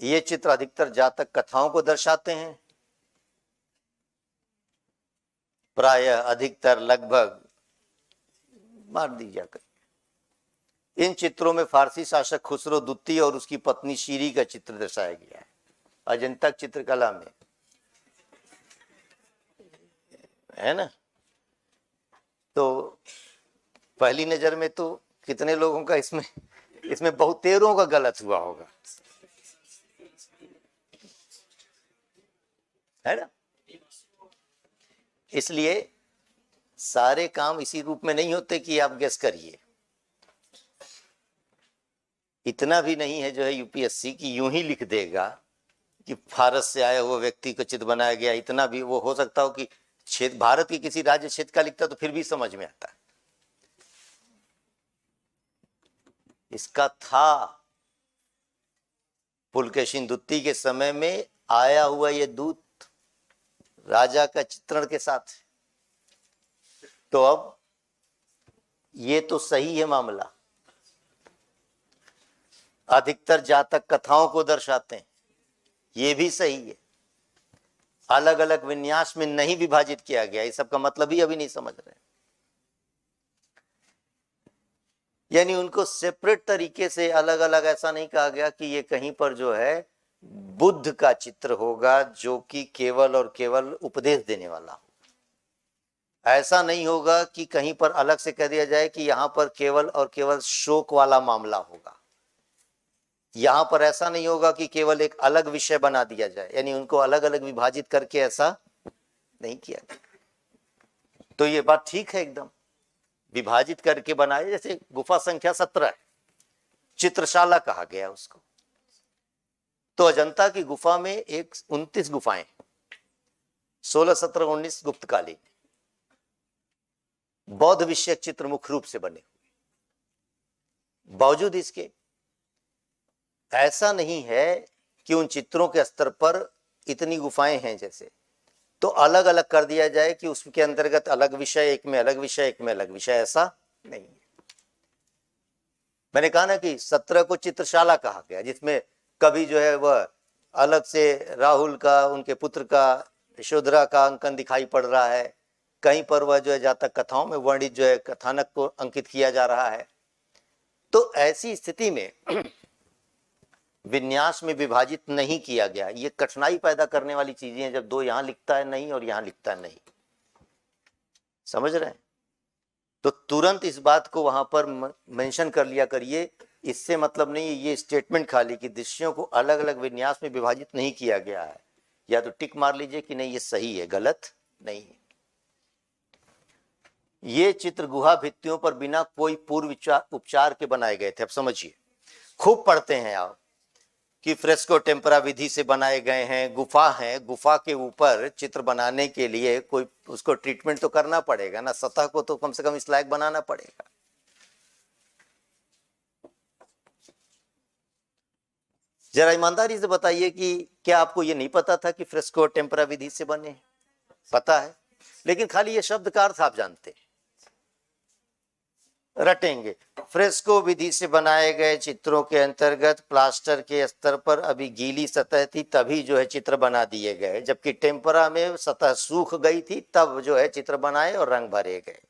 ये चित्र अधिकतर जातक कथाओं को दर्शाते हैं, प्रायः अधिकतर लगभग मार दी जाकर। इन चित्रों में फारसी शासक खुसरो दुत्ती और उसकी पत्नी शीरी का चित्र दर्शाया गया है। अजंता चित्रकला में है ना। तो पहली नजर में तो कितने लोगों का इसमें बहुतेरों का गलत हुआ होगा, है ना। इसलिए सारे काम इसी रूप में नहीं होते कि आप गेस करिए। इतना भी नहीं है जो है यूपीएससी की यूं ही लिख देगा कि भारत से आया हुआ व्यक्ति को चित्र बनाया गया। इतना भी वो हो सकता हो कि क्षेत्र भारत के किसी राज्य क्षेत्र का लिखता तो फिर भी समझ में आता। इसका था पुलकेशिन दुत्ती के समय में आया हुआ ये दूत राजा का चित्रण के साथ। तो अब ये तो सही है मामला, अधिकतर जातक कथाओं को दर्शाते हैं, ये भी सही है। अलग अलग विन्यास में नहीं विभाजित किया गया, इस सब का मतलब ही अभी नहीं समझ रहे। यानी उनको सेपरेट तरीके से अलग अलग ऐसा नहीं कहा गया कि ये कहीं पर जो है बुद्ध का चित्र होगा जो कि केवल और केवल उपदेश देने वाला हो। ऐसा नहीं होगा कि कहीं पर अलग से कह दिया जाए कि यहां पर केवल और केवल शोक वाला मामला होगा। यहां पर ऐसा नहीं होगा कि केवल एक अलग विषय बना दिया जाए, यानी उनको अलग अलग विभाजित करके ऐसा नहीं किया गया। तो ये बात ठीक है, एकदम विभाजित करके बनाए। जैसे गुफा संख्या 17 है, चित्रशाला कहा गया उसको। तो अजंता की गुफा में 29 गुफाएं, 16, 17, 19 गुप्तकालीन बौद्ध विषयक चित्र मुख्य रूप से बने हुए। बावजूद इसके ऐसा नहीं है कि उन चित्रों के स्तर पर इतनी गुफाएं हैं जैसे तो अलग अलग कर दिया जाए कि उसके अंतर्गत अलग विषय, एक में अलग विषय, एक में अलग विषय, ऐसा नहीं है। मैंने कहा ना कि 17 को चित्रशाला कहा गया, जिसमें कभी जो है वह अलग से राहुल का, उनके पुत्र का, यशोधरा का अंकन दिखाई पड़ रहा है, कहीं पर वह जो है जातक कथाओं में वर्णित जो है कथानक को अंकित किया जा रहा है। तो ऐसी स्थिति में विन्यास में विभाजित नहीं किया गया। ये कठिनाई पैदा करने वाली चीजें हैं, जब दो यहां लिखता है नहीं और यहां लिखता है नहीं, समझ रहे हैं? तो तुरंत इस बात को वहां पर मेंशन कर लिया करिए। इससे मतलब नहीं है ये स्टेटमेंट खाली कि दृश्यों को अलग अलग विन्यास में विभाजित नहीं किया गया है, या तो टिक मार लीजिए कि नहीं ये सही है, गलत नहीं है। ये चित्र गुहा भित्तियों पर बिना कोई पूर्व उपचार के बनाए गए थे। अब समझिए, खूब पढ़ते हैं आप कि फ्रेस्को टेम्परा विधि से बनाए गए हैं, गुफा है, गुफा के ऊपर चित्र बनाने के लिए कोई उसको ट्रीटमेंट तो करना पड़ेगा ना, सतह को तो कम से कम इस लायक बनाना पड़ेगा। जरा ईमानदारी से बताइए कि क्या आपको ये नहीं पता था कि फ्रेस्को टेम्परा विधि से बने? पता है, लेकिन खाली ये शब्द का अर्थ आप जानते हैं, रटेंगे। फ्रेस्को विधि से बनाए गए चित्रों के अंतर्गत प्लास्टर के स्तर पर अभी गीली सतह थी, तभी जो है चित्र बना दिए गए, जबकि टेम्परा में सतह सूख गई थी, तब जो है चित्र बनाए और रंग भरे गए।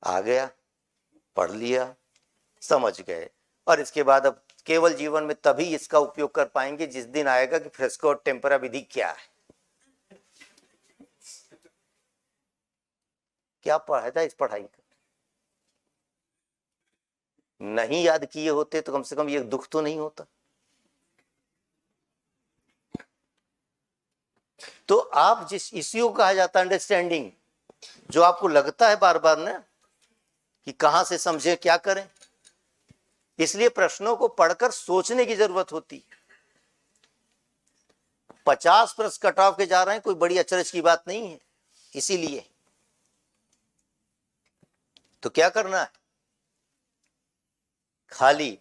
आ गया, पढ़ लिया, समझ गए, और इसके बाद अब केवल जीवन में तभी इसका उपयोग कर पाएंगे जिस दिन आएगा कि फ्रेस्को और टेम्परा विधि क्या है। क्या फायदा इस पढ़ाई का? नहीं याद किए होते तो कम से कम ये दुख तो नहीं होता। तो आप जिस इश्यू को कहा जाता है अंडरस्टैंडिंग, जो आपको लगता है बार बार ना कि कहां से समझे क्या करें, इसलिए प्रश्नों को पढ़कर सोचने की जरूरत होती है। 50 प्रश्न कट ऑफ के जा रहे हैं, कोई बड़ी अचरज की बात नहीं है। इसीलिए तो क्या करना है, खाली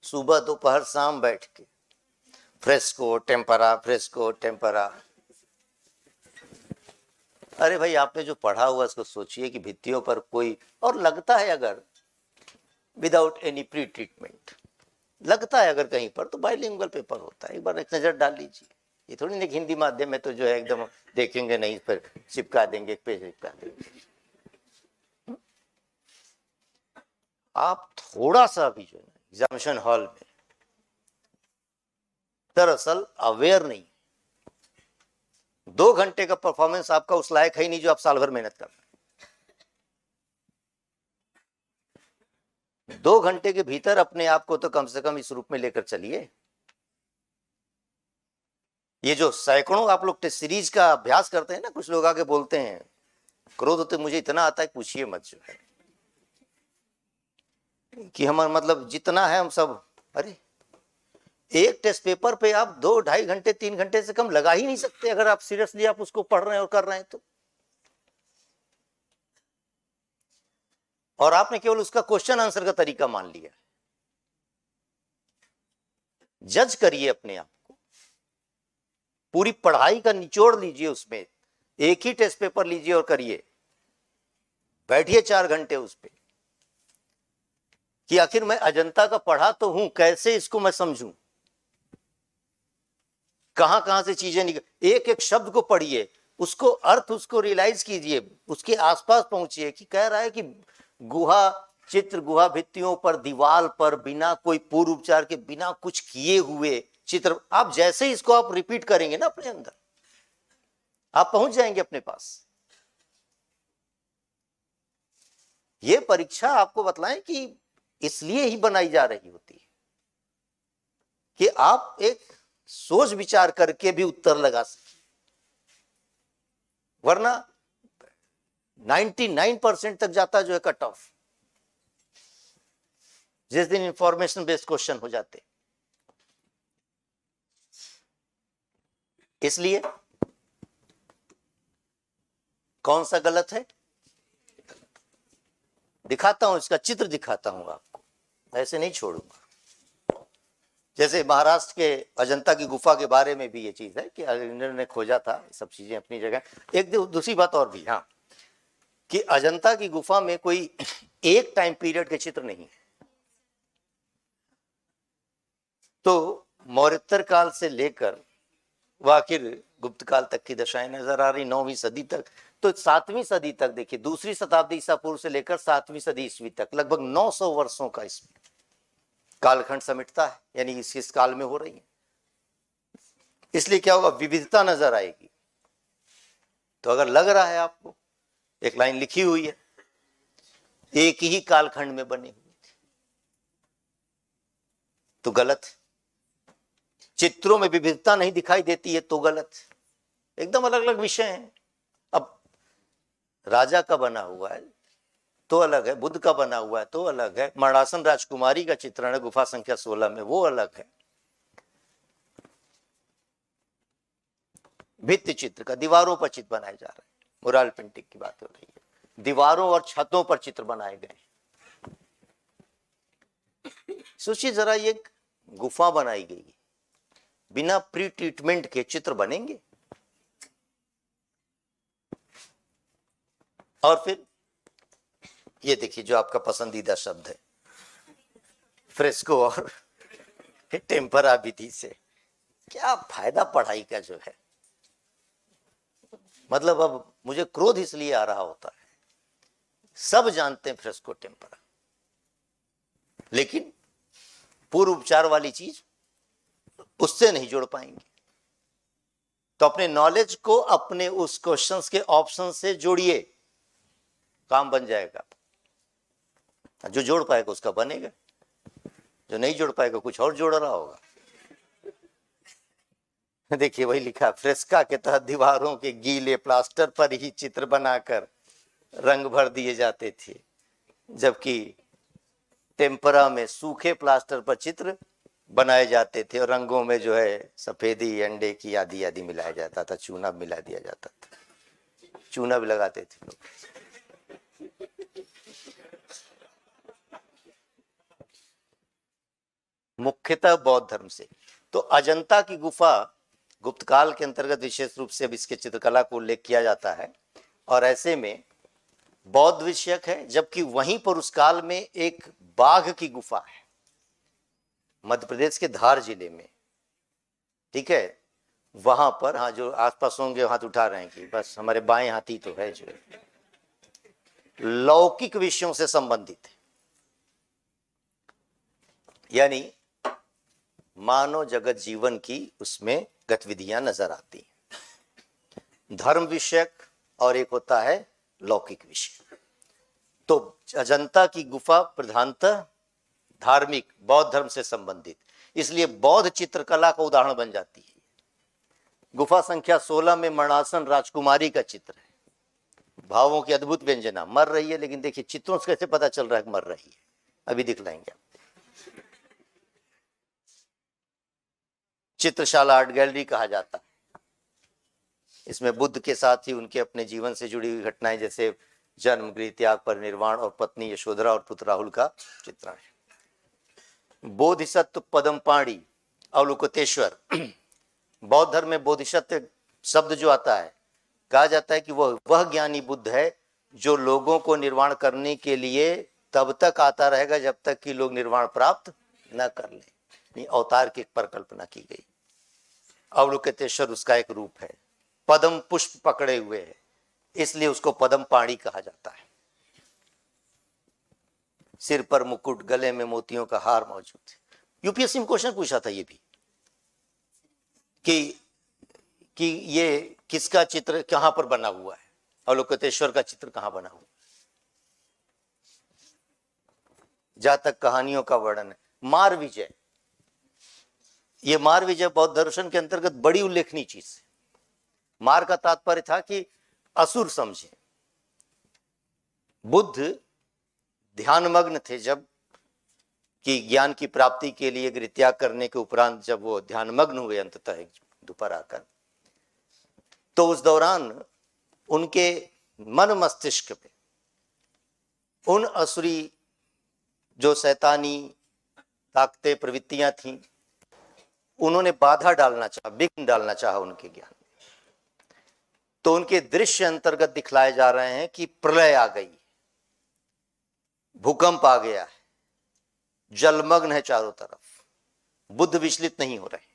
सुबह दोपहर शाम बैठ के फ्रेस्को टेम्परा, फ्रेस्को टेम्परा। अरे भाई, आपने जो पढ़ा हुआ उसको सोचिए कि भित्तियों पर कोई, और लगता है अगर विदाउट एनी प्री ट्रीटमेंट लगता है अगर कहीं पर, तो बाइलिंगुअल पेपर होता है, एक बार एक नजर डाल लीजिए। ये थोड़ी नहीं हिंदी माध्यम में तो जो है एकदम देखेंगे नहीं, फिर चिपका देंगे, एक पेज चिपका देंगे। आप थोड़ा सा भी जो है एग्जामिनेशन हॉल में दरअसल अवेयर नहीं, 2 घंटे का परफॉर्मेंस आपका उस लायक है ही नहीं जो आप साल भर मेहनत कर रहे हैं। 2 घंटे के भीतर अपने आप को तो कम से कम इस रूप में लेकर चलिए। ये जो सैकड़ों आप लोग टेस्ट सीरीज का अभ्यास करते हैं ना, कुछ लोग आके बोलते हैं क्रोध तो मुझे इतना आता है पूछिए मत, जो है कि हमारा मतलब जितना है हम सब, अरे एक टेस्ट पेपर पे आप 2-2.5 घंटे 3 घंटे से कम लगा ही नहीं सकते अगर आप सीरियसली आप उसको पढ़ रहे हैं और कर रहे हैं तो। और आपने केवल उसका क्वेश्चन आंसर का तरीका मान लिया। जज करिए अपने आप को, पूरी पढ़ाई का निचोड़ लीजिए, उसमें एक ही टेस्ट पेपर लीजिए और करिए, बैठिए 4 घंटे उस पर कि आखिर मैं अजंता का पढ़ा तो हूं, कैसे इसको मैं समझूं, कहां कहां से चीजें निकल, एक एक शब्द को पढ़िए, उसको अर्थ उसको रियलाइज कीजिए, उसके आसपास पहुंचिए कि कह रहा है कि गुहा चित्र, गुहा भित्तियों पर, दीवार पर बिना कोई पूर्व उपचार के, बिना कुछ किए हुए चित्र। आप जैसे ही इसको आप रिपीट करेंगे ना अपने अंदर, आप पहुंच जाएंगे अपने पास। ये परीक्षा आपको बतलाएं कि इसलिए ही बनाई जा रही होती है कि आप एक सोच विचार करके भी उत्तर लगा सके, वरना 99% तक जाता जो है कट ऑफ, जिस दिन इंफॉर्मेशन बेस्ड क्वेश्चन हो जाते। इसलिए कौन सा गलत है दिखाता हूं, इसका चित्र दिखाता हूं आपको, ऐसे नहीं छोड़ूंगा। जैसे महाराष्ट्र के अजंता की गुफा के बारे में भी ये चीज है कि अलेक्जेंडर ने खोजा था, सब चीजें अपनी जगह। एक दूसरी बात और भी, हाँ, कि अजंता की गुफा में कोई एक टाइम पीरियड के चित्र नहीं है। तो मौर्योत्तर काल से लेकर वो आखिर गुप्त काल तक की दशाएं नजर आ रही, 9वीं सदी तक। तो 7वीं सदी तक देखिए, दूसरी शताब्दी ईसा पूर्व से लेकर 7वीं सदी ईस्वी तक लगभग 900 वर्षों का इस कालखंड समेटता है, यानी इस काल में हो रही है। इसलिए क्या होगा, विविधता नजर आएगी। तो अगर लग रहा है आपको एक लाइन लिखी हुई है एक ही कालखंड में बनी हुई, तो गलत है। चित्रों में विविधता नहीं दिखाई देती है तो गलत, एकदम अलग अलग विषय हैं। अब राजा का बना हुआ है तो अलग है, बुद्ध का बना हुआ है तो अलग है, मरणासन राजकुमारी का चित्रण है गुफा संख्या 16 में, वो अलग है। भित्ति चित्र का दीवारों पर चित्र बनाए जा रहे हैं, मुराल पेंटिंग की बात हो रही है, दीवारों और छतों पर चित्र बनाए गए। सोचिए जरा, ये गुफा बनाई गई, बिना प्री ट्रीटमेंट के चित्र बनेंगे? और फिर ये देखिए जो आपका पसंदीदा शब्द है, फ्रेस्को और टेम्परा विधि से क्या फायदा पढ़ाई का जो है। मतलब अब मुझे क्रोध इसलिए आ रहा होता है, सब जानते हैं फ्रेस्को टेम्परा, लेकिन पूर्व उपचार वाली चीज उससे नहीं जोड़ पाएंगे। तो अपने नॉलेज को अपने उस क्वेश्चंस के ऑप्शन से जोड़िए, काम बन जाएगा। जो जोड़ पाएगा उसका बनेगा, जो नहीं जोड़ पाएगा कुछ और जोड़ रहा होगा। देखिए वही लिखा, फ्रेस्का के तहत दीवारों के गीले प्लास्टर पर ही चित्र बनाकर रंग भर दिए जाते थे, जबकि टेम्परा में सूखे प्लास्टर पर चित्र बनाए जाते थे और रंगों में जो है सफेदी, अंडे की आदि आदि मिलाया जाता था, चूना मिला दिया जाता था, चूना भी लगाते थे लोग। मुख्यतः बौद्ध धर्म से। तो अजंता की गुफा गुप्त काल के अंतर्गत विशेष रूप से अब इसके चित्रकला को उल्लेख किया जाता है, और ऐसे में बौद्ध विषयक है, जबकि वहीं पर उस काल में एक बाघ की गुफा है मध्य प्रदेश के धार जिले में, ठीक है, वहां पर। हाँ, जो आसपास होंगे हाथ उठा रहे हैं कि बस हमारे बाएं हाथी तो है, जो लौकिक विषयों से संबंधित है, यानी मानव जगत जीवन की उसमें गतिविधियां नजर आती हैं, धर्म विषयक और एक होता है लौकिक विषय। तो अजंता की गुफा प्रधानतः धार्मिक बौद्ध धर्म से संबंधित, इसलिए बौद्ध चित्रकला का उदाहरण बन जाती है। गुफा संख्या 16 में मरणासन राजकुमारी का चित्र है, भावों की अद्भुत व्यंजना, मर रही है, लेकिन देखिए चित्रों से कैसे पता चल रहा है कि मर रही है, अभी दिखलाएंगे। चित्रशाला आर्ट गैलरी कहा जाता है। इसमें बुद्ध के साथ ही उनके अपने जीवन से जुड़ी हुई घटनाएं, जैसे जन्म, गृह त्याग, परिनिर्वाण और पत्नी यशोधरा और पुत्र राहुल का चित्रण है। बोधिसत्व पदमपाणि अवलोकितेश्वर, बौद्ध धर्म में बोधिसत्व शब्द जो आता है, कहा जाता है कि वह ज्ञानी बुद्ध है जो लोगों को निर्वाण करने के लिए तब तक आता रहेगा जब तक कि लोग निर्वाण प्राप्त न कर लें। अवतार की परिकल्पना की गई। अवलोकितेश्वर उसका एक रूप है, पद्म पुष्प पकड़े हुए है, इसलिए उसको पद्मपाणि कहा जाता है। सिर पर मुकुट, गले में मोतियों का हार मौजूद है। यूपीएससी में क्वेश्चन पूछा था ये भी कि ये किसका चित्र कहां पर बना हुआ है, अवलोकितेश्वर का चित्र कहां बना हुआ। जहां तक कहानियों का वर्णन है, मार विजय, ये मार विजय बौद्ध दर्शन के अंतर्गत बड़ी उल्लेखनीय चीज है। मार का तात्पर्य था कि असुर समझे। बुद्ध ध्यानमग्न थे जब कि ज्ञान की प्राप्ति के लिए गृह त्याग करने के उपरांत जब वो ध्यानमग्न हुए अंततः दोपहर आकर, तो उस दौरान उनके मन मस्तिष्क पे उन असुरी जो शैतानी ताकतें प्रवृत्तियां थीं उन्होंने बाधा डालना चाहा, विघ्न डालना चाहा उनके ज्ञान। तो उनके दृश्य अंतर्गत दिखलाए जा रहे हैं कि प्रलय आ गई, भूकंप आ गया है, जलमग्न है चारों तरफ, बुद्ध विचलित नहीं हो रहे।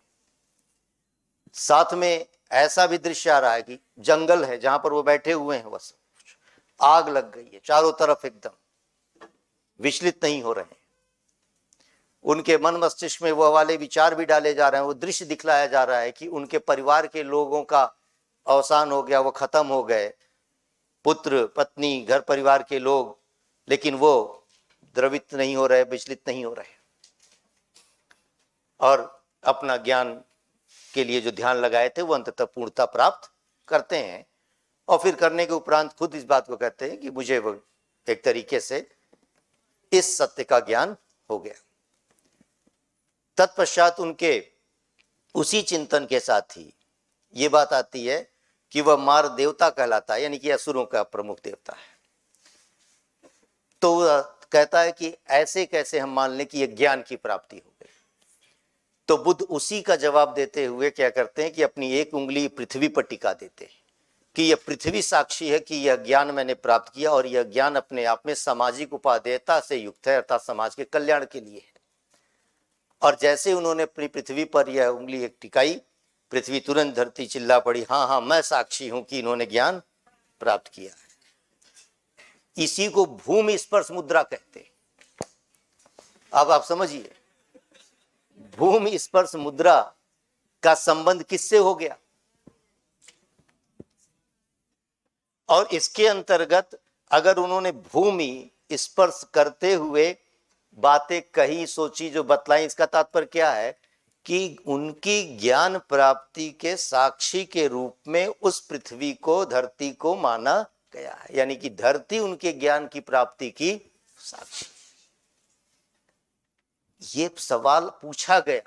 साथ में ऐसा भी दृश्य आ रहा है कि जंगल है जहां पर वो बैठे हुए हैं, बस आग लग गई है चारों तरफ, एकदम विचलित नहीं हो रहे हैं। उनके मन मस्तिष्क में वो वाले विचार भी डाले जा रहे हैं, वो दृश्य दिखलाया जा रहा है कि उनके परिवार के लोगों का अवसान हो गया, वो खत्म हो गए, पुत्र पत्नी घर परिवार के लोग, लेकिन वो द्रवित नहीं हो रहे, विचलित नहीं हो रहे, और अपना ज्ञान के लिए जो ध्यान लगाए थे वो अंततः पूर्णता प्राप्त करते हैं। और फिर करने के उपरांत खुद इस बात को कहते हैं कि मुझे वो एक तरीके से इस सत्य का ज्ञान हो गया। तत्पश्चात उनके उसी चिंतन के साथ ही ये बात आती है कि वह मार देवता कहलाता है, यानी कि असुरों का प्रमुख देवता है। तो वह कहता है कि ऐसे कैसे हम मान लें कि यह ज्ञान की प्राप्ति हो गई। तो बुद्ध उसी का जवाब देते हुए क्या करते हैं कि अपनी एक उंगली पृथ्वी पर टिका देते हैं कि यह पृथ्वी साक्षी है कि यह ज्ञान मैंने प्राप्त किया, और यह ज्ञान अपने आप में सामाजिक उपादेयता से युक्त है, अर्थात समाज के कल्याण के लिए है। और जैसे उन्होंने अपनी पृथ्वी पर यह उंगली एक टिकाई, पृथ्वी तुरंत धरती चिल्ला पड़ी, हाँ हाँ मैं साक्षी हूं कि इन्होंने ज्ञान प्राप्त किया है। इसी को भूमि स्पर्श मुद्रा कहते हैं। अब आप समझिए, भूमि स्पर्श मुद्रा का संबंध किससे हो गया, और इसके अंतर्गत अगर उन्होंने भूमि स्पर्श करते हुए बातें कही, सोची, जो बतलाई, इसका तात्पर्य क्या है कि उनकी ज्ञान प्राप्ति के साक्षी के रूप में उस पृथ्वी को, धरती को माना गया है, यानी कि धरती उनके ज्ञान की प्राप्ति की साक्षी। ये सवाल पूछा गया,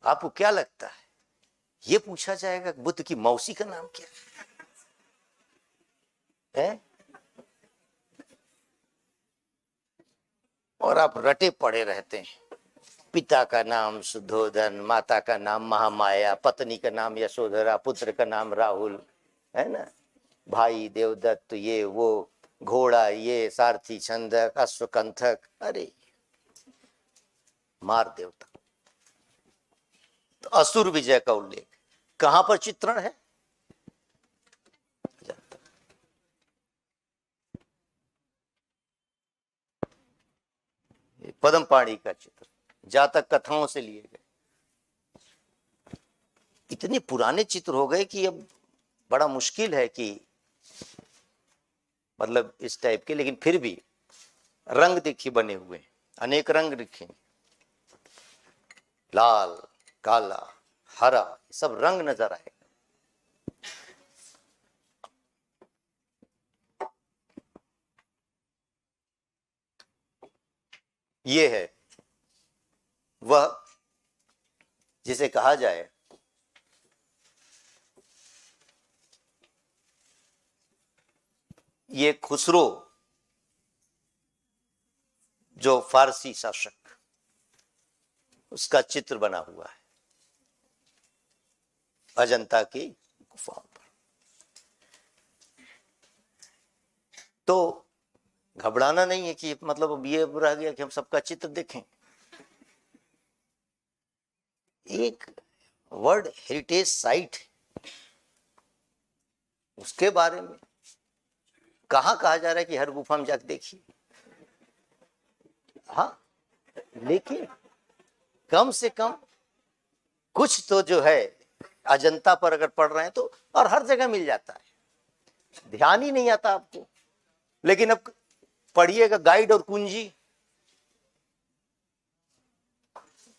आपको क्या लगता है ये पूछा जाएगा बुद्ध की मौसी का नाम क्या है? और आप रटे पड़े रहते हैं, पिता का नाम सुधोधन, माता का नाम महामाया, पत्नी का नाम यशोधरा, पुत्र का नाम राहुल, है ना, भाई देवदत्त, ये वो, घोड़ा ये, सारथी छंदक, अश्वकंथक, अरे मार देवता। तो असुर विजय का उल्लेख कहां पर चित्रण है? पद्मपाणि का चित्र, जातक कथाओं से लिए गए। इतने पुराने चित्र हो गए कि अब बड़ा मुश्किल है कि मतलब इस टाइप के, लेकिन फिर भी रंग देखिए बने हुए, अनेक रंग लिखे, लाल, काला, हरा, सब रंग नजर आएगा। ये है वह जिसे कहा जाए ये खुसरो, जो फारसी शासक, उसका चित्र बना हुआ है अजंता की गुफाओं पर। तो घबराना नहीं है कि मतलब अब ये रह गया कि हम सबका चित्र देखें। एक वर्ल्ड हेरिटेज साइट, उसके बारे में कहा जा रहा है कि हर गुफा में जाकर देखिए। हाँ, लेकिन कम से कम कुछ तो जो है अजंता पर अगर पढ़ रहे हैं तो, और हर जगह मिल जाता है, ध्यान ही नहीं आता आपको। लेकिन अब पढ़िएगा गाइड और कुंजी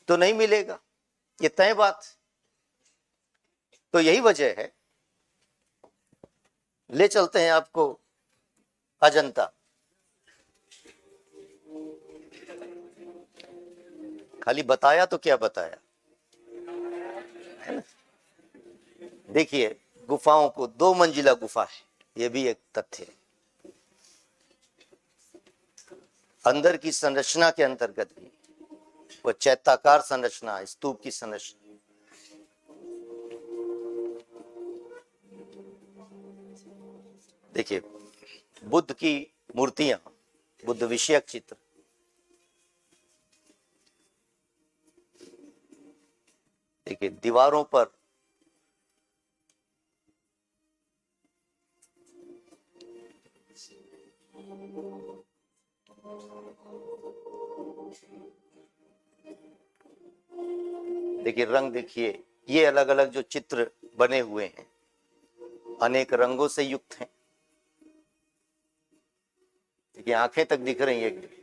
तो नहीं मिलेगा, ये तय बात। तो यही वजह है, ले चलते हैं आपको अजंता। खाली बताया तो क्या बताया, देखिए गुफाओं को 2 मंजिला गुफा है, यह भी एक तथ्य है। अंदर की संरचना के अंतर्गत भी वो चैत्याकार संरचना, स्तूप की संरचना। देखिए बुद्ध की मूर्तियां, बुद्ध विषयक चित्र, देखिए दीवारों पर देखिए रंग, देखिए ये अलग अलग जो चित्र बने हुए हैं अनेक रंगों से युक्त हैं। देखिए आंखें तक दिख रही हैं।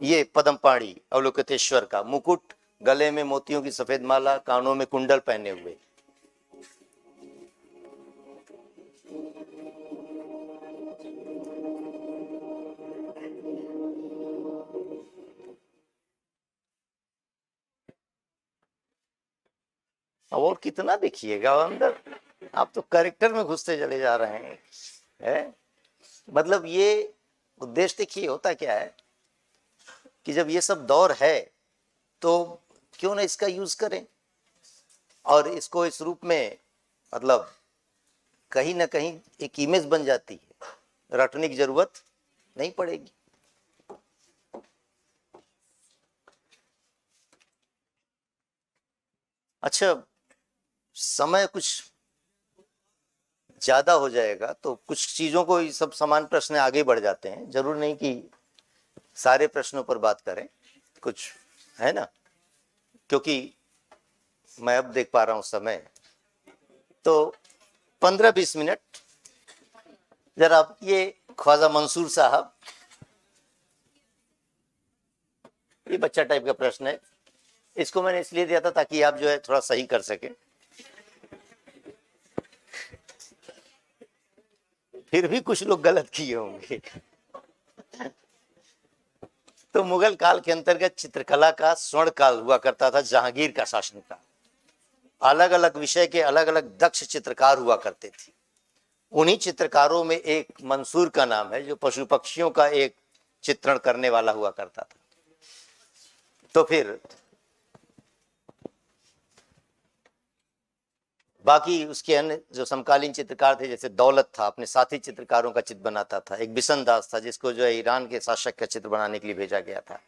ये पद्मपाणि अवलोकितेश्वर का मुकुट, गले में मोतियों की सफेद माला, कानों में कुंडल पहने हुए। और कितना देखिएगा अंदर, आप तो कैरेक्टर में घुसते चले जा रहे हैं, है? मतलब ये उद्देश्य देखिए होता क्या है कि जब ये सब दौर है तो क्यों ना इसका यूज करें और इसको इस रूप में, मतलब कहीं ना कहीं एक इमेज बन जाती है, रटने की जरूरत नहीं पड़ेगी। अच्छा, समय कुछ ज्यादा हो जाएगा तो कुछ चीजों को ये सब समान प्रश्न आगे बढ़ जाते हैं, जरूर नहीं कि सारे प्रश्नों पर बात करें, कुछ है ना, क्योंकि मैं अब देख पा रहा हूं समय, तो 15-20 मिनट जरा ये ख्वाजा मंसूर साहब, ये बच्चा टाइप का प्रश्न है, इसको मैंने इसलिए दिया था ताकि आप जो है थोड़ा सही कर सके। फिर भी कुछ लोग गलत किए होंगे। तो मुगल काल के अंतर्गत चित्रकला का स्वर्ण काल हुआ करता था, जहांगीर का शासनकाल। अलग अलग विषय के अलग अलग दक्ष चित्रकार हुआ करते थे। उन्हीं चित्रकारों में एक मंसूर का नाम है जो पशु पक्षियों का एक चित्रण करने वाला हुआ करता था। तो फिर बाकी उसके अन्य जो समकालीन चित्रकार थे, जैसे दौलत था, अपने साथी चित्रकारों का चित्र बनाता था। एक बिशन दास था जिसको जो है ईरान के शासक का चित्र बनाने के लिए भेजा गया था।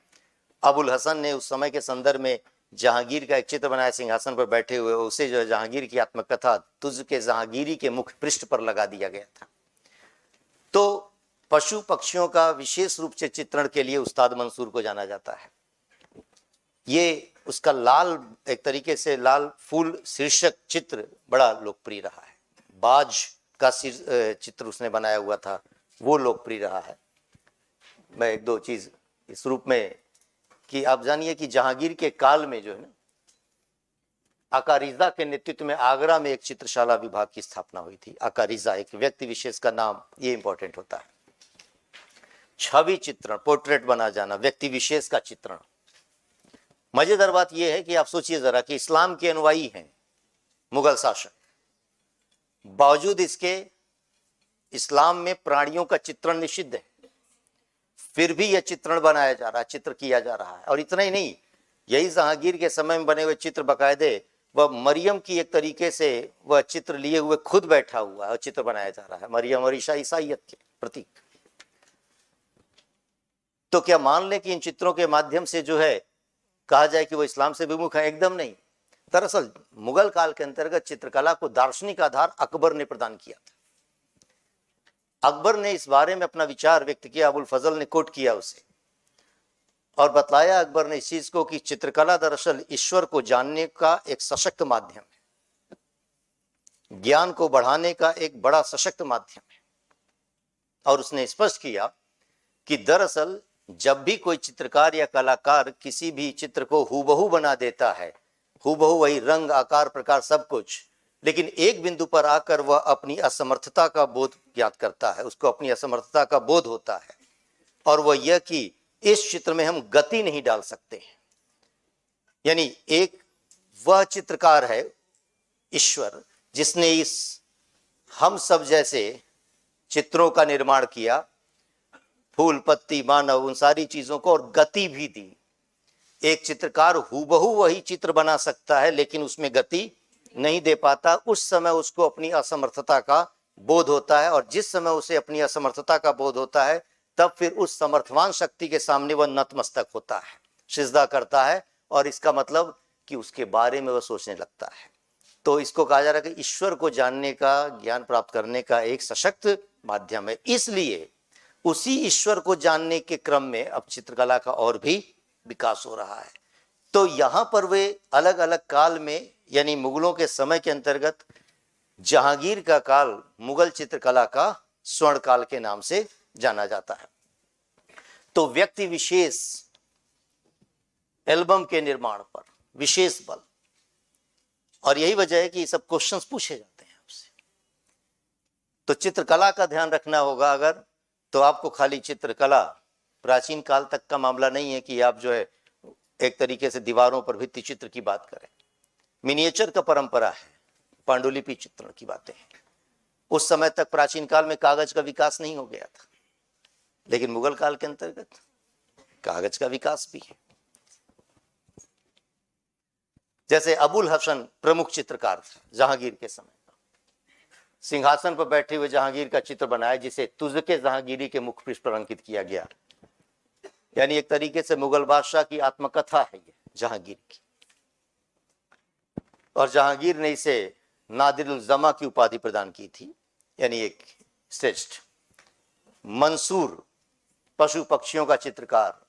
अबुल हसन ने उस समय के संदर्भ में जहांगीर का एक चित्र बनाया सिंहासन पर बैठे हुए, उसे जो है जहांगीर की आत्मकथा तुझ के जहांगीरी के मुख पृष्ठ पर लगा दिया गया था। तो पशु पक्षियों का विशेष रूप से चित्रण के लिए उस्ताद मंसूर को जाना जाता है। ये उसका लाल, एक तरीके से लाल फूल शीर्षक चित्र बड़ा लोकप्रिय रहा है। बाज का चित्र उसने बनाया हुआ था, वो लोकप्रिय रहा है। मैं एक दो चीज इस रूप में कि आप जानिए कि जहांगीर के काल में जो है ना, अकारिजा के नेतृत्व में आगरा में एक चित्रशाला विभाग की स्थापना हुई थी। अकारिजा एक व्यक्ति विशेष का नाम, ये इंपॉर्टेंट होता है। छवि चित्रण, पोर्ट्रेट बना जाना, व्यक्ति विशेष का चित्रण। मजेदार बात यह है कि आप सोचिए जरा कि इस्लाम के अनुयायी हैं मुगल शासक, बावजूद इसके इस्लाम में प्राणियों का चित्रण निषिद्ध है, फिर भी यह चित्रण बनाया जा रहा है, चित्र किया जा रहा है। और इतना ही नहीं, यही जहांगीर के समय में बने हुए चित्र बकायदे, वह मरियम की एक तरीके से वह चित्र लिए हुए खुद बैठा हुआ है और चित्र बनाया जा रहा है, मरियम और ईसा, ईसाइयत के प्रतीक। तो क्या मान लें कि इन चित्रों के माध्यम से जो है कहा जाए कि वो इस्लाम से विमुख है? एकदम नहीं। दरअसल मुगल काल के अंतर्गत चित्रकला को दार्शनिक आधार अकबर ने प्रदान किया था। अकबर ने इस बारे में अपना विचार व्यक्त किया, अबुल फजल ने कोट किया उसे और बतलाया अकबर ने इस चीज को कि चित्रकला दरअसल ईश्वर को जानने का एक सशक्त माध्यम है, ज्ञान को बढ़ाने का एक बड़ा सशक्त माध्यम है। और उसने स्पष्ट किया कि दरअसल जब भी कोई चित्रकार या कलाकार किसी भी चित्र को हूबहू बना देता है, हूबहू वही रंग, आकार, प्रकार, सब कुछ, लेकिन एक बिंदु पर आकर वह अपनी असमर्थता का बोध ज्ञात करता है, उसको अपनी असमर्थता का बोध होता है, और वह यह कि इस चित्र में हम गति नहीं डाल सकते हैं। यानी एक वह चित्रकार है ईश्वर जिसने इस हम सब जैसे चित्रों का निर्माण किया, फूल पत्ती मानव उन सारी चीजों को, और गति भी दी। एक चित्रकार हूबहू वही चित्र बना सकता है लेकिन उसमें गति नहीं दे पाता। उस समय उसको अपनी असमर्थता का बोध होता है, और जिस समय उसे अपनी असमर्थता का बोध होता है तब फिर उस समर्थवान शक्ति के सामने वह नतमस्तक होता है, सिजदा करता है, और इसका मतलब कि उसके बारे में वह सोचने लगता है। तो इसको कहा जा रहा है कि ईश्वर को जानने का, ज्ञान प्राप्त करने का एक सशक्त माध्यम है। इसलिए उसी ईश्वर को जानने के क्रम में अब चित्रकला का और भी विकास हो रहा है। तो यहां पर वे अलग अलग काल में, यानी मुगलों के समय के अंतर्गत जहांगीर का काल मुगल चित्रकला का स्वर्ण काल के नाम से जाना जाता है। तो व्यक्ति विशेष एल्बम के निर्माण पर विशेष बल, और यही वजह है कि ये सब क्वेश्चंस पूछे जाते हैं आपसे। तो चित्रकला का ध्यान रखना होगा अगर, तो आपको खाली चित्रकला प्राचीन काल तक का मामला नहीं है कि आप जो है एक तरीके से दीवारों पर भित्ति चित्र की बात करें। मिनिएचर का परंपरा है, पांडुलिपि चित्रण की बातें हैं। उस समय तक प्राचीन काल में कागज का विकास नहीं हो गया था, लेकिन मुगल काल के अंतर्गत कागज का विकास भी है। जैसे अबुल हसन प्रमुख चित्रकार था जहांगीर के समय का, सिंहासन पर बैठे हुए जहांगीर का चित्र बनाया जिसे तुज़के जहांगीरी के मुख पृष्ठ पर अंकित किया गया। यानी एक तरीके से मुगल बादशाह की आत्मकथा है ये जहांगीर की, और जहांगीर ने इसे नादिरुल जमा की उपाधि प्रदान की थी, यानी एक श्रेष्ठ। मंसूर पशु पक्षियों का चित्रकार,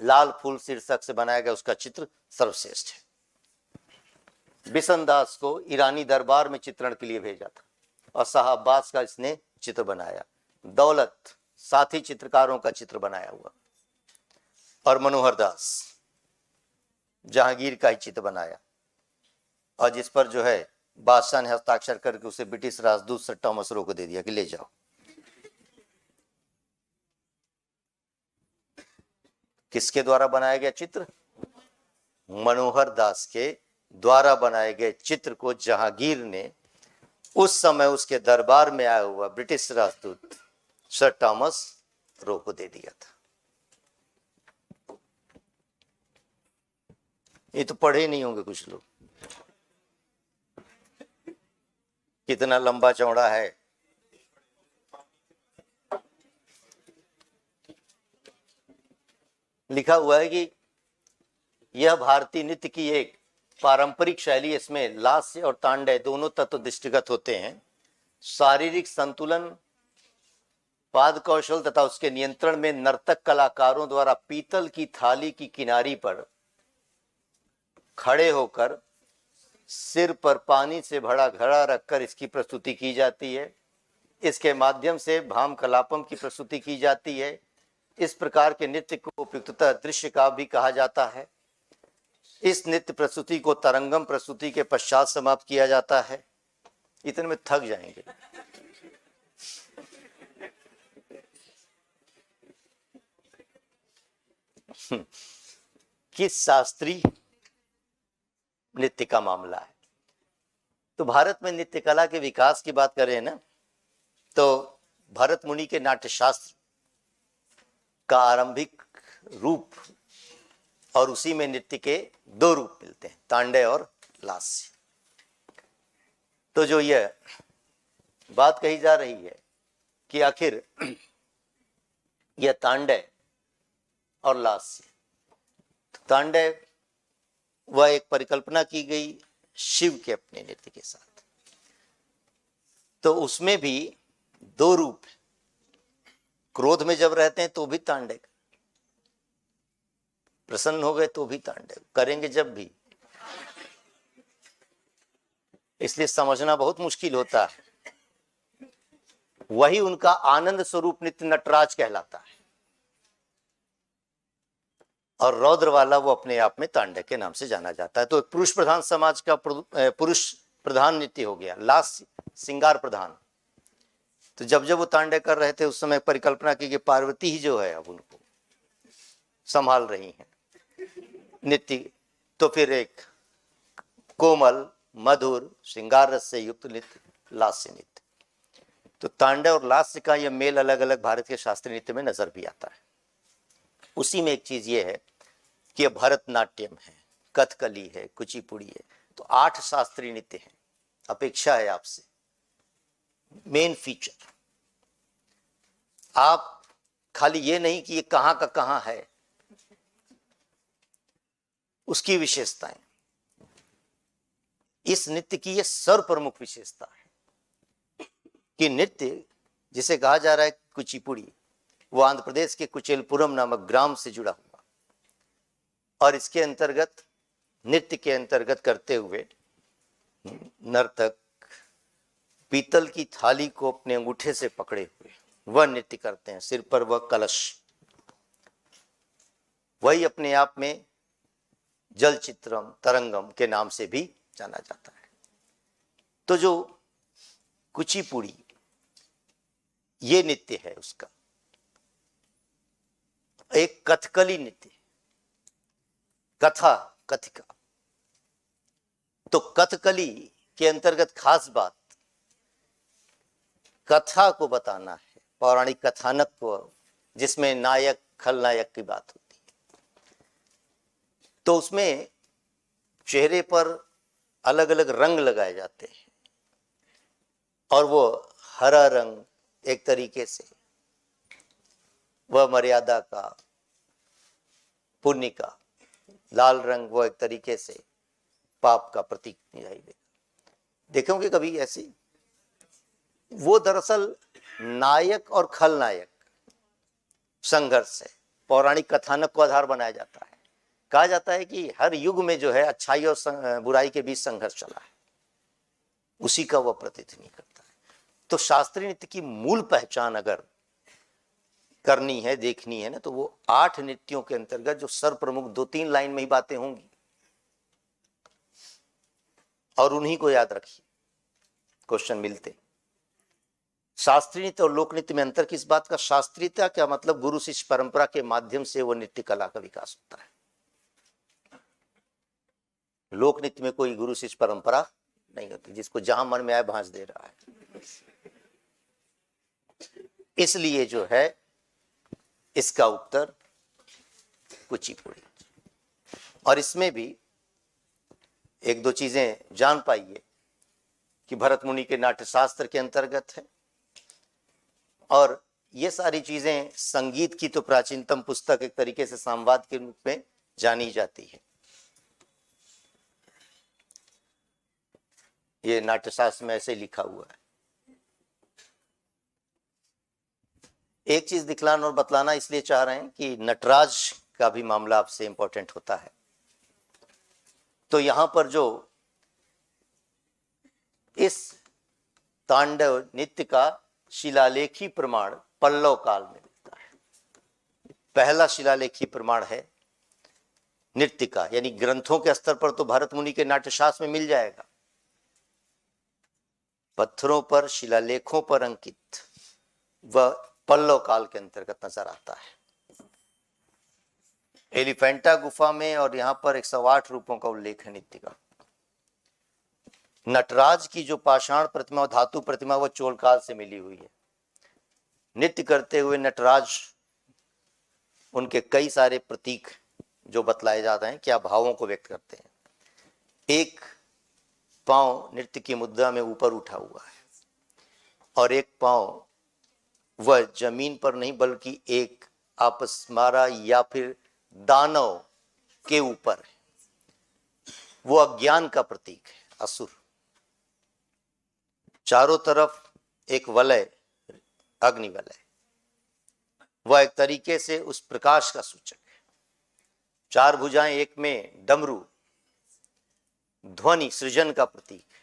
लाल फूल शीर्षक से बनाया गया उसका चित्र सर्वश्रेष्ठ है। बिशन दास को ईरानी दरबार में चित्रण के लिए भेजा था और शाह अब्बास का इसने चित्र बनाया। दौलत साथी चित्रकारों का चित्र बनाया हुआ, और मनोहर दास जहांगीर का ही चित्र बनाया, और जिस पर जो है बादशाह ने हस्ताक्षर करके उसे ब्रिटिश राजदूत सर टॉमस रो को दे दिया कि ले जाओ। किसके द्वारा बनाया गया चित्र? मनोहर दास के द्वारा बनाए गए चित्र को जहांगीर ने उस समय उसके दरबार में आया हुआ ब्रिटिश राजदूत सर टॉमस रो को दे दिया था। ये तो पढ़े नहीं होंगे कुछ लोग, कितना लंबा चौड़ा है। लिखा हुआ है कि यह भारतीय नृत्य की एक पारंपरिक शैली, इसमें लास्य और तांडय दोनों तत्व दृष्टिगत होते हैं। शारीरिक संतुलन, पाद कौशल तथा उसके नियंत्रण में नर्तक कलाकारों द्वारा पीतल की थाली की किनारी पर खड़े होकर सिर पर पानी से भरा घड़ा रखकर इसकी प्रस्तुति की जाती है। इसके माध्यम से भाम कलापम की प्रस्तुति की जाती है। इस प्रकार के नृत्य को उपयुक्ततः दृश्य का भी कहा जाता है। इस नृत्य प्रस्तुति को तरंगम प्रस्तुति के पश्चात समाप्त किया जाता है। इतने में थक जाएंगे। किस शास्त्रीय नृत्य का मामला है? तो भारत में नृत्य कला के विकास की बात करें ना, तो भरत मुनि के नाट्यशास्त्र का आरंभिक रूप, और उसी में नृत्य के दो रूप मिलते हैं, तांडय और लास्य। तो जो यह बात कही जा रही है कि आखिर यह तांडय और लास्य, तांडय वह एक परिकल्पना की गई शिव के अपने नृत्य के साथ, तो उसमें भी दो रूप है। क्रोध में जब रहते हैं तो भी तांडय, प्रसन्न हो गए तो भी तांडव करेंगे जब भी। इसलिए समझना बहुत मुश्किल होता है। वही उनका आनंद स्वरूप नृत्य नटराज कहलाता है, और रौद्र वाला वो अपने आप में तांडव के नाम से जाना जाता है। तो पुरुष प्रधान समाज का पुरुष प्रधान नृत्य हो गया, लास्य श्रृंगार प्रधान। तो जब जब वो तांडव कर रहे थे उस समय परिकल्पना की कि पार्वती ही जो है अब उनको संभाल रही हैं नृत्य। तो फिर एक कोमल मधुर श्रृंगार रस से युक्त नृत्य लास्य नृत्य। तो तांडव और लास्य का यह मेल अलग अलग भारत के शास्त्रीय नृत्य में नजर भी आता है। उसी में एक चीज ये है कि भरतनाट्यम है, कथकली है, कुचिपुड़ी है, तो 8 शास्त्रीय नृत्य हैं। अपेक्षा है आपसे मेन फीचर, आप खाली ये नहीं कि ये कहां का कहां है, उसकी विशेषताएं, इस नृत्य की ये सर्वप्रमुख विशेषता है कि नृत्य जिसे कहा जा रहा है कुचिपुड़ी, वो आंध्र प्रदेश के कुचेलपुरम नामक ग्राम से जुड़ा हुआ, और इसके अंतर्गत नृत्य के अंतर्गत करते हुए नर्तक पीतल की थाली को अपने अंगूठे से पकड़े हुए वह नृत्य करते हैं, सिर पर वह कलश, वही अपने आप में जल चित्रम तरंगम के नाम से भी जाना जाता है। तो जो कुचिपुड़ी ये नृत्य है, उसका एक कथकली नृत्य, कथा कथिका। तो कथकली के अंतर्गत खास बात कथा को बताना है, पौराणिक कथानक को, जिसमें नायक खलनायक की बात होती है। तो उसमें चेहरे पर अलग अलग रंग लगाए जाते हैं, और वो हरा रंग एक तरीके से वह मर्यादा का, पुण्य का, लाल रंग वो एक तरीके से पाप का प्रतीक दिखाई देगा। देखोगे कभी ऐसी, वो दरअसल नायक और खलनायक संघर्ष है, पौराणिक कथानक को आधार बनाया जाता है। कहा जाता है कि हर युग में जो है अच्छाई और बुराई के बीच संघर्ष चला है, उसी का वह प्रतिध्वनि करता है। तो शास्त्रीय नृत्य की मूल पहचान अगर करनी है, देखनी है ना, तो वो 8 नृत्यों के अंतर्गत जो सर्वप्रमुख 2-3 लाइन में ही बातें होंगी, और उन्हीं को याद रखिए, क्वेश्चन मिलते। शास्त्रीय नृत्य और लोक नृत्य में अंतर किस बात का? शास्त्रीयता क्या मतलब गुरु शिष्य परंपरा के माध्यम से वो नृत्य कला का विकास होता है। लोक नृत्य में कोई गुरु शिष्य परंपरा नहीं होती, जिसको जहां मन में आए भांज दे रहा है। इसलिए जो है इसका उत्तर कुचिपुड़ी। और इसमें भी 1-2 चीजें जान पाइए कि भरत मुनि के नाट्यशास्त्र के अंतर्गत है, और ये सारी चीजें संगीत की तो प्राचीनतम पुस्तक एक तरीके से संवाद के रूप में जानी जाती है। ये नाट्यशास्त्र में ऐसे लिखा हुआ है। एक चीज दिखलाना और बतलाना इसलिए चाह रहे हैं कि नटराज का भी मामला आपसे इंपॉर्टेंट होता है। तो यहां पर जो इस तांडव नृत्य का शिलालेखी प्रमाण पल्लव काल में मिलता है। पहला शिलालेखी प्रमाण है नृत्य का, यानी ग्रंथों के स्तर पर तो भरत मुनि के नाट्यशास्त्र में मिल जाएगा, पत्थरों पर शिलालेखों पर अंकित वह पल्लव काल के अंतर्गत नजर आता है। एलिफेंटा गुफा में और यहां पर 108 रूपों का उल्लेख है नृत्य का। नटराज की जो पाषाण प्रतिमा, धातु प्रतिमा, वह चोल काल से मिली हुई है। नृत्य करते हुए नटराज, उनके कई सारे प्रतीक जो बतलाए जाते हैं, क्या भावों को व्यक्त करते हैं। एक पांव नृत्य की मुद्रा में ऊपर उठा हुआ है, और एक पांव वह जमीन पर नहीं बल्कि एक आपसमारा या फिर दानव के ऊपर है। वो अज्ञान का प्रतीक है, असुर। चारों तरफ एक वलय, अग्नि वलय, वह एक तरीके से उस प्रकाश का सूचक है। 4 भुजाएं एक में डमरू, ध्वनि सृजन का प्रतीक है।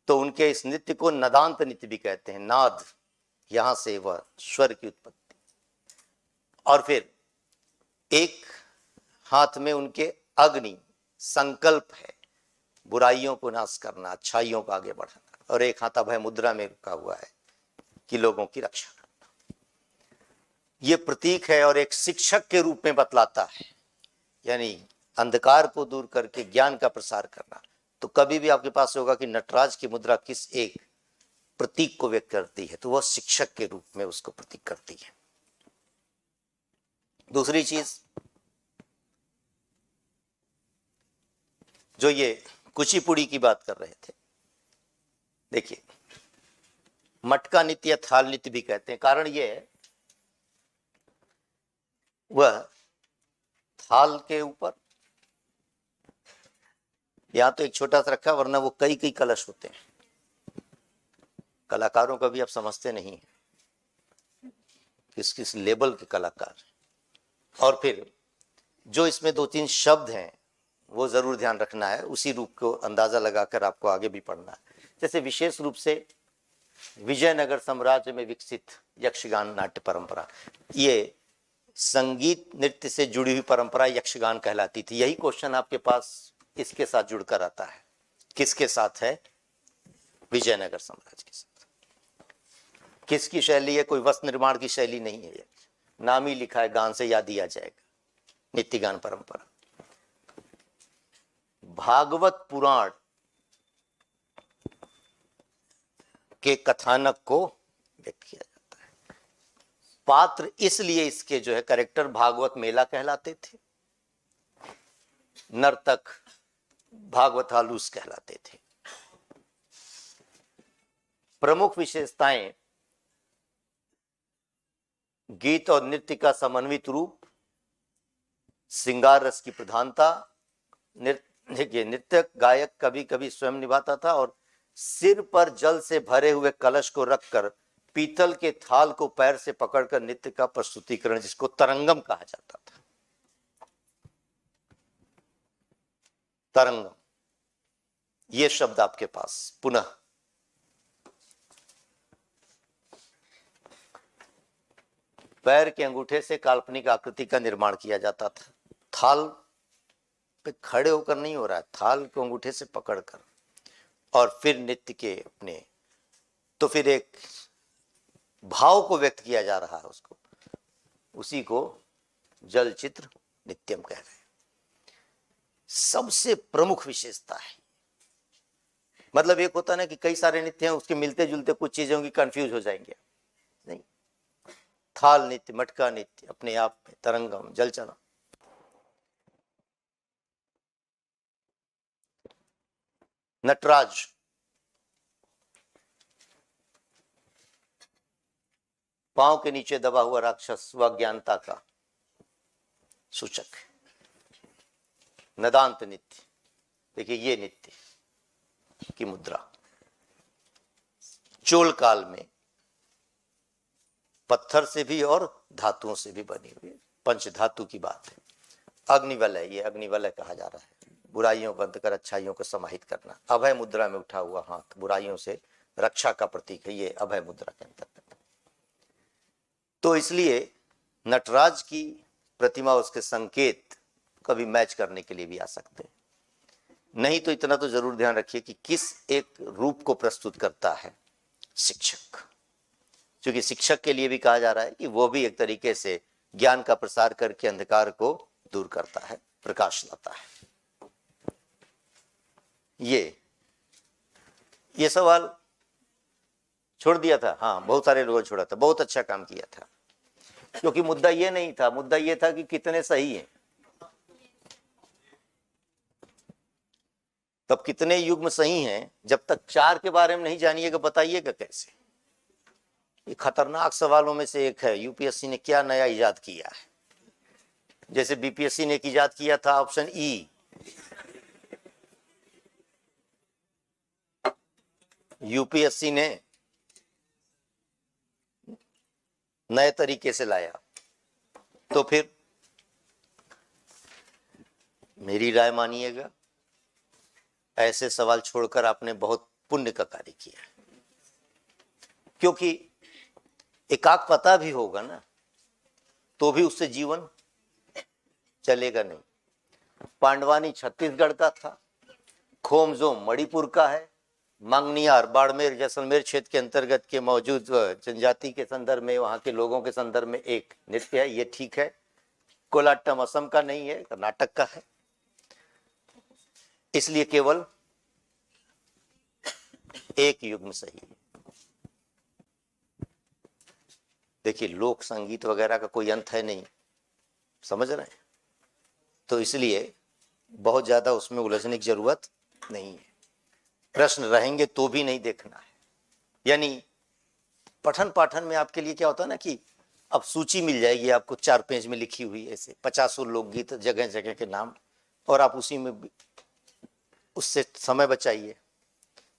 तो उनके इस नृत्य को नदांत नृत्य भी कहते हैं। नाद, यहां से वह स्वर की उत्पत्ति। और फिर एक हाथ में उनके अग्नि, संकल्प है, बुराइयों को नाश करना, अच्छाइयों को आगे बढ़ाना, और एक हाथ अभय मुद्रा में रुका हुआ है कि लोगों की रक्षा करना। ये प्रतीक है, और एक शिक्षक के रूप में बतलाता है, यानी अंधकार को दूर करके ज्ञान का प्रसार करना। तो कभी भी आपके पास होगा कि नटराज की मुद्रा किस एक प्रतीक को व्यक्त करती है तो वह शिक्षक के रूप में उसको प्रतीक करती है। दूसरी चीज, जो ये कुचिपुड़ी की बात कर रहे थे, देखिए मटका नृत्य या थाल नृत्य भी कहते हैं। कारण ये है, वह थाल के ऊपर या तो एक छोटा सा रखा, वरना वो कई कई कलश होते हैं। कलाकारों का भी आप समझते नहीं है, किस किस लेवल के कलाकार। और फिर जो इसमें 2-3 शब्द हैं वो जरूर ध्यान रखना है, उसी रूप को अंदाजा लगाकर आपको आगे भी पढ़ना है। जैसे विशेष रूप से विजयनगर साम्राज्य में विकसित यक्षगान नाट्य परंपरा, ये संगीत नृत्य से जुड़ी हुई परंपरा यक्षगान कहलाती थी। यही क्वेश्चन आपके पास इसके साथ जुड़कर आता है। किसके साथ है? विजयनगर साम्राज्य के साथ। किसकी शैली है? कोई वस्त्र निर्माण की शैली नहीं है, नाम ही लिखा है, गान से याद दिया जाएगा। नित्य गान परंपरा, भागवत पुराण के कथानक को व्यक्त किया जाता है। पात्र इसलिए इसके जो है कैरेक्टर भागवत मेला कहलाते थे, नर्तक भागवतालूस कहलाते थे। प्रमुख विशेषताएं, गीत और नृत्य का समन्वित रूप, श्रृंगार रस की प्रधानता, नृत्यक गायक कभी कभी स्वयं निभाता था, और सिर पर जल से भरे हुए कलश को रखकर पीतल के थाल को पैर से पकड़कर नृत्य का प्रस्तुतिकरण, जिसको तरंगम कहा जाता था। तरंगम, ये शब्द आपके पास पुनः पैर के अंगूठे से काल्पनिक आकृति का निर्माण किया जाता था। थाल पे खड़े होकर नहीं हो रहा है, थाल को अंगूठे से पकड़कर, और फिर नृत्य के अपने, तो फिर एक भाव को व्यक्त किया जा रहा है उसको, उसी को जल चित्र नित्यम कह रहे हैं। सबसे प्रमुख विशेषता है, मतलब एक होता ना कि कई सारे नृत्य हैं, उसके मिलते जुलते कुछ चीजें होंगी, कंफ्यूज हो जाएंगे, नहीं। थाल नृत्य, मटका नृत्य अपने आप में, तरंगम, जलचरण। नटराज, पांव के नीचे दबा हुआ राक्षस व अज्ञानता का सूचक है। नदांत नृत्य, देखिए ये नृत्य की मुद्रा चोल काल में पत्थर से भी और धातुओं से भी बनी हुई, पंच धातु की बात है। अग्निवलय, ये अग्निवलय कहा जा रहा है, बुराइयों को अंत कर अच्छाइयों को समाहित करना। अभय मुद्रा में उठा हुआ हाथ बुराइयों से रक्षा का प्रतीक है, ये अभय मुद्रा के अंतर्गत। तो इसलिए नटराज की प्रतिमा, उसके संकेत कभी मैच करने के लिए भी आ सकते हैं। नहीं तो इतना तो जरूर ध्यान रखिए कि किस एक रूप को प्रस्तुत करता है शिक्षक, क्योंकि शिक्षक के लिए भी कहा जा रहा है कि वो भी एक तरीके से ज्ञान का प्रसार करके अंधकार को दूर करता है, प्रकाश लाता है। ये सवाल छोड़ दिया था, हाँ बहुत सारे लोगों ने छोड़ा था, बहुत अच्छा काम किया था, क्योंकि मुद्दा ये नहीं था, मुद्दा ये था कि कितने सही हैं। तब कितने युग्म सही हैं, जब तक 4 के बारे में नहीं जानिएगा बताइएगा कैसे। ये खतरनाक सवालों में से एक है, यूपीएससी ने क्या नया इजाद किया है। जैसे बीपीएससी ने इजाद किया था ऑप्शन ई, यूपीएससी ने नए तरीके से लाया। तो फिर मेरी राय मानिएगा, ऐसे सवाल छोड़कर आपने बहुत पुण्य का कार्य किया, क्योंकि एकाक पता भी होगा ना तो भी उससे जीवन चलेगा नहीं। पांडवानी छत्तीसगढ़ का था, खोमजोम मणिपुर का है, मंगनियार बाड़मेर जैसलमेर क्षेत्र के अंतर्गत के मौजूद जनजाति के संदर्भ में, वहां के लोगों के संदर्भ में एक नृत्य है, ये ठीक है। कोलाट्टम असम का नहीं है, कर्नाटक का है। इसलिए केवल एक युग्म सही है। देखिए लोक संगीत वगैरह का कोई अंत है नहीं, समझ रहे हैं, तो इसलिए बहुत ज्यादा उसमें उलझने की जरूरत नहीं है। प्रश्न रहेंगे तो भी नहीं देखना है। यानी पठन पाठन में आपके लिए क्या होता है ना कि अब सूची मिल जाएगी आपको 4 पेज में लिखी हुई, ऐसे 50 लोकगीत जगह जगह के नाम, और आप उसी में उससे समय बचाइए।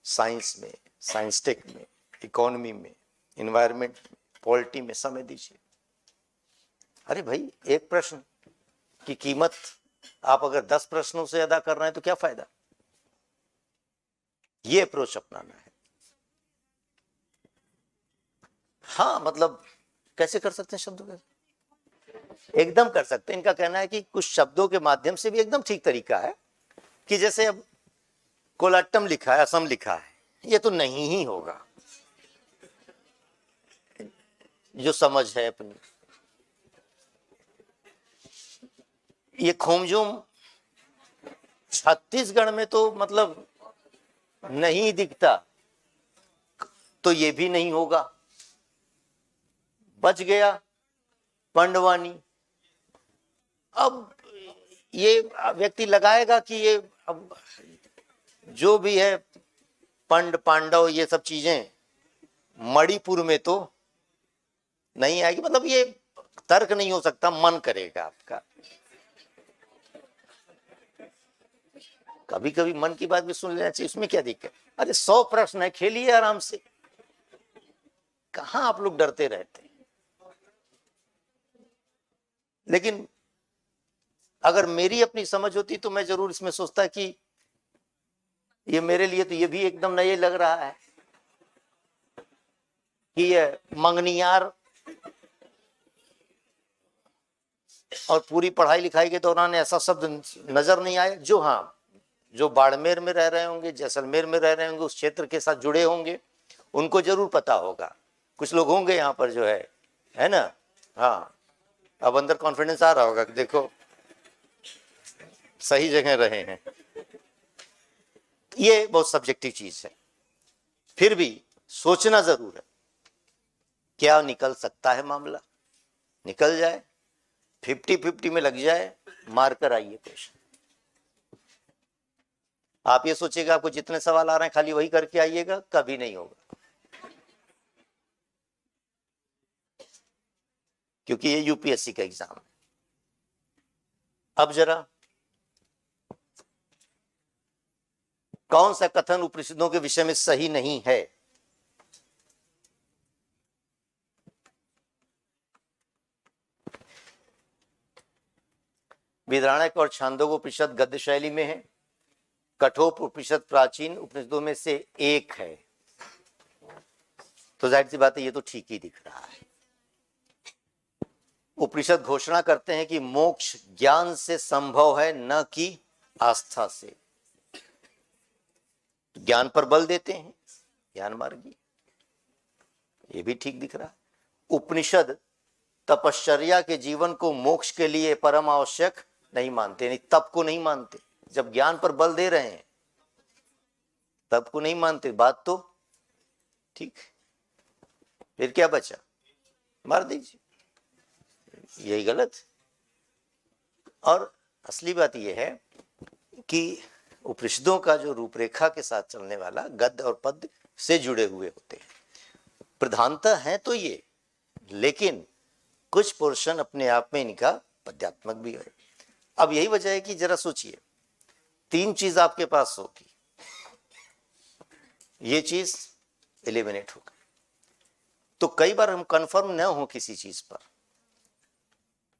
साइंस में, साइंस टेक में, इकोनॉमी में, इन्वायरमेंट में, पॉलिटी में समय दीजिए। अरे भाई एक प्रश्न की कीमत आप अगर 10 प्रश्नों से अदा कर रहे हैं तो क्या फायदा। ये अप्रोच अपनाना है। हाँ मतलब कैसे कर सकते हैं शब्दों के, एकदम कर सकते हैं। इनका कहना है कि कुछ शब्दों के माध्यम से भी एकदम ठीक तरीका है कि जैसे अब कोलाट्टम लिखा है, असम लिखा है, ये तो नहीं ही होगा जो समझ है अपनी। ये खोमजूम छत्तीसगढ़ में तो मतलब नहीं दिखता, तो ये भी नहीं होगा। बच गया पंडवानी। अब ये व्यक्ति लगाएगा कि ये अब जो भी है पंड पांडव ये सब चीजें मणिपुर में तो नहीं आएगी, मतलब ये तर्क नहीं हो सकता, मन करेगा आपका। कभी कभी मन की बात भी सुन लेना चाहिए, उसमें क्या दिक्कत। अरे 100 प्रश्न है, खेलिए आराम से, कहां आप लोग डरते रहते हैं। लेकिन अगर मेरी अपनी समझ होती तो मैं जरूर इसमें सोचता कि ये मेरे लिए तो ये भी एकदम नया लग रहा है कि ये मंगनियार, और पूरी पढ़ाई लिखाई के दौरान ऐसा शब्द नजर नहीं आया। जो हाँ, जो बाड़मेर में रह रहे होंगे, जैसलमेर में रह रहे होंगे, उस क्षेत्र के साथ जुड़े होंगे, उनको जरूर पता होगा। कुछ लोग होंगे यहाँ पर जो है ना। हाँ, अब अंदर कॉन्फिडेंस आ रहा होगा कि देखो सही जगह रहे हैं। ये बहुत सब्जेक्टिव चीज है, फिर भी सोचना जरूर है क्या निकल सकता है मामला। निकल जाए, 50-50 में लग जाए, मार कर आइए क्वेश्चन। आप ये सोचिएगा आपको जितने सवाल आ रहे हैं खाली वही करके आइएगा, कभी नहीं होगा, क्योंकि ये यूपीएससी का एग्जाम है। अब जरा कौन सा कथन उपनिषदों के विषय में सही नहीं है। विद्राणक और छांदोग्योपनिषद गद्य शैली में है। कठोप उपनिषद प्राचीन उपनिषदों में से एक है, तो जाहिर सी बात है ये तो ठीक ही दिख रहा है। उपनिषद घोषणा करते हैं कि मोक्ष ज्ञान से संभव है, न कि आस्था से। ज्ञान पर बल देते हैं, ज्ञान मार्गी, ये भी ठीक दिख रहा है। उपनिषद तपश्चर्या के जीवन को मोक्ष के लिए परम आवश्यक नहीं मानते, नहीं तप को नहीं मानते। जब ज्ञान पर बल दे रहे हैं तप को नहीं मानते, बात तो ठीक, फिर क्या बचा, मार दीजिए, यही गलत। और असली बात यह है कि उपनिषदों का जो रूपरेखा के साथ चलने वाला गद्य और पद्य से जुड़े हुए होते हैं, प्रधानता है तो ये, लेकिन कुछ पोर्शन अपने आप में इनका पद्यात्मक भी है। अब यही वजह है कि जरा सोचिए, 3 चीज आपके पास होगी, ये चीज एलिमिनेट होगा, तो कई बार हम कंफर्म न हो किसी चीज पर,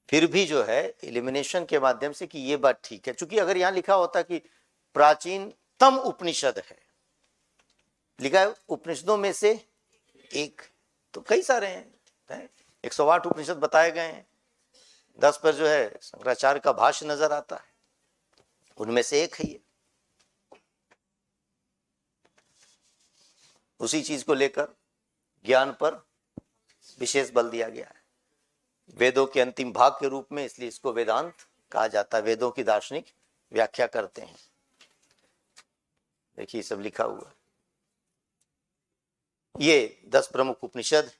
फिर भी जो है एलिमिनेशन के माध्यम से कि ये बात ठीक है। क्योंकि अगर यहां लिखा होता कि प्राचीनतम उपनिषद है, लिखा है उपनिषदों में से एक, तो कई सारे हैं, 108 उपनिषद बताए गए हैं, 10 पर जो है शंकराचार्य का भाष्य नजर आता है, उनमें से एक है ये। उसी चीज को लेकर ज्ञान पर विशेष बल दिया गया है वेदों के अंतिम भाग के रूप में, इसलिए इसको वेदांत कहा जाता है। वेदों की दार्शनिक व्याख्या करते हैं, देखिए सब लिखा हुआ। ये 10 प्रमुख उपनिषद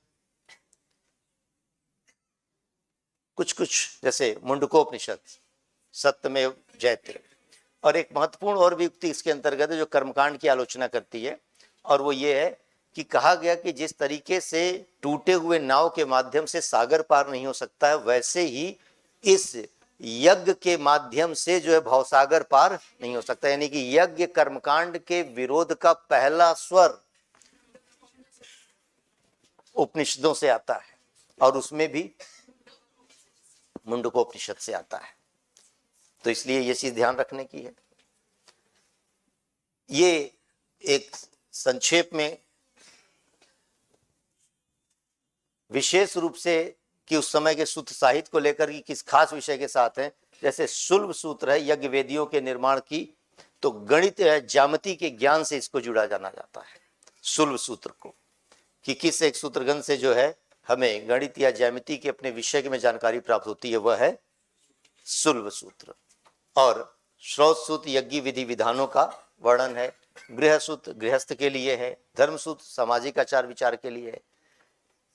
कुछ कुछ जैसे मुंडकोपनिषद, सत्यमेव जयते, और एक महत्वपूर्ण और भी युक्ति इसके अंतर्गत है जो कर्मकांड की आलोचना करती है, और वो ये है कि कहा गया कि जिस तरीके से टूटे हुए नाव के माध्यम से सागर पार नहीं हो सकता है, वैसे ही इस यज्ञ के माध्यम से जो है भवसागर पार नहीं हो सकता। यानी कि यज्ञ कर्मकांड के विरोध का पहला स्वर उपनिषदों से आता है, और उसमें भी मुंडकोपनिषद से आता है। तो इसलिए ये चीज ध्यान रखने की है। ये एक संक्षेप में विशेष रूप से कि उस समय के सूत्र साहित्य को लेकर कि किस खास विषय के साथ है। जैसे शुल्ब सूत्र है यज्ञ वेदियों के निर्माण की, तो गणित ज्यामिति के ज्ञान से इसको जुड़ा जाना जाता है शुल्ब सूत्र को, कि किस एक सूत्रगण से जो है हमें गणित या ज्यामिति के अपने विषय में जानकारी प्राप्त होती है, वह है शुल्ब सूत्र। और श्रौत सूत्र यज्ञ विधि विधानों का वर्णन है, गृह सूत्र गृहस्थ के लिए है, धर्म सूत्र सामाजिक आचार विचार के लिए है।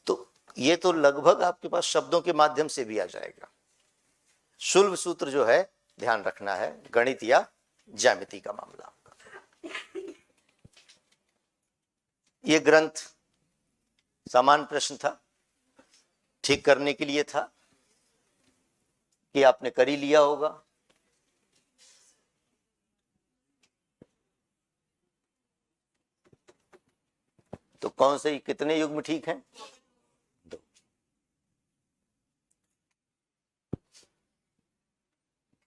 तो ये तो लगभग आपके पास शब्दों के माध्यम से भी आ जाएगा। शुल्ब सूत्र जो है ध्यान रखना है, गणित या ज्यामिति का मामला। ये ग्रंथ सामान्य प्रश्न था, ठीक करने के लिए था, कि आपने कर ही लिया होगा। तो कौन से कितने युग में ठीक है? दो।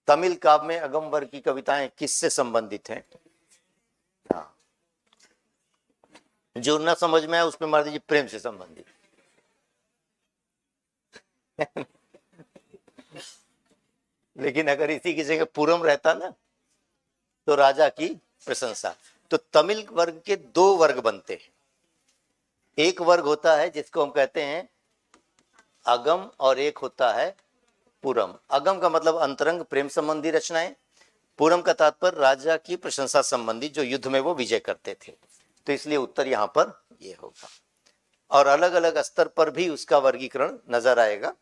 तमिल काव्य में अगमवर की कविताएं किससे संबंधित हैं? हाँ, जो ना समझ में आए उसमें मार दीजिए प्रेम से संबंधित। लेकिन अगर इसी की जगह पूरम रहता ना, तो राजा की प्रशंसा। तो तमिल वर्ग के दो वर्ग बनते हैं। एक वर्ग होता है जिसको हम कहते हैं अगम, और एक होता है पुरम। अगम का मतलब अंतरंग प्रेम संबंधी रचनाएं, पुरम का तात्पर्य राजा की प्रशंसा संबंधी, जो युद्ध में वो विजय करते थे। तो इसलिए उत्तर यहां पर ये होगा, और अलग अलग स्तर पर भी उसका वर्गीकरण नजर आएगा।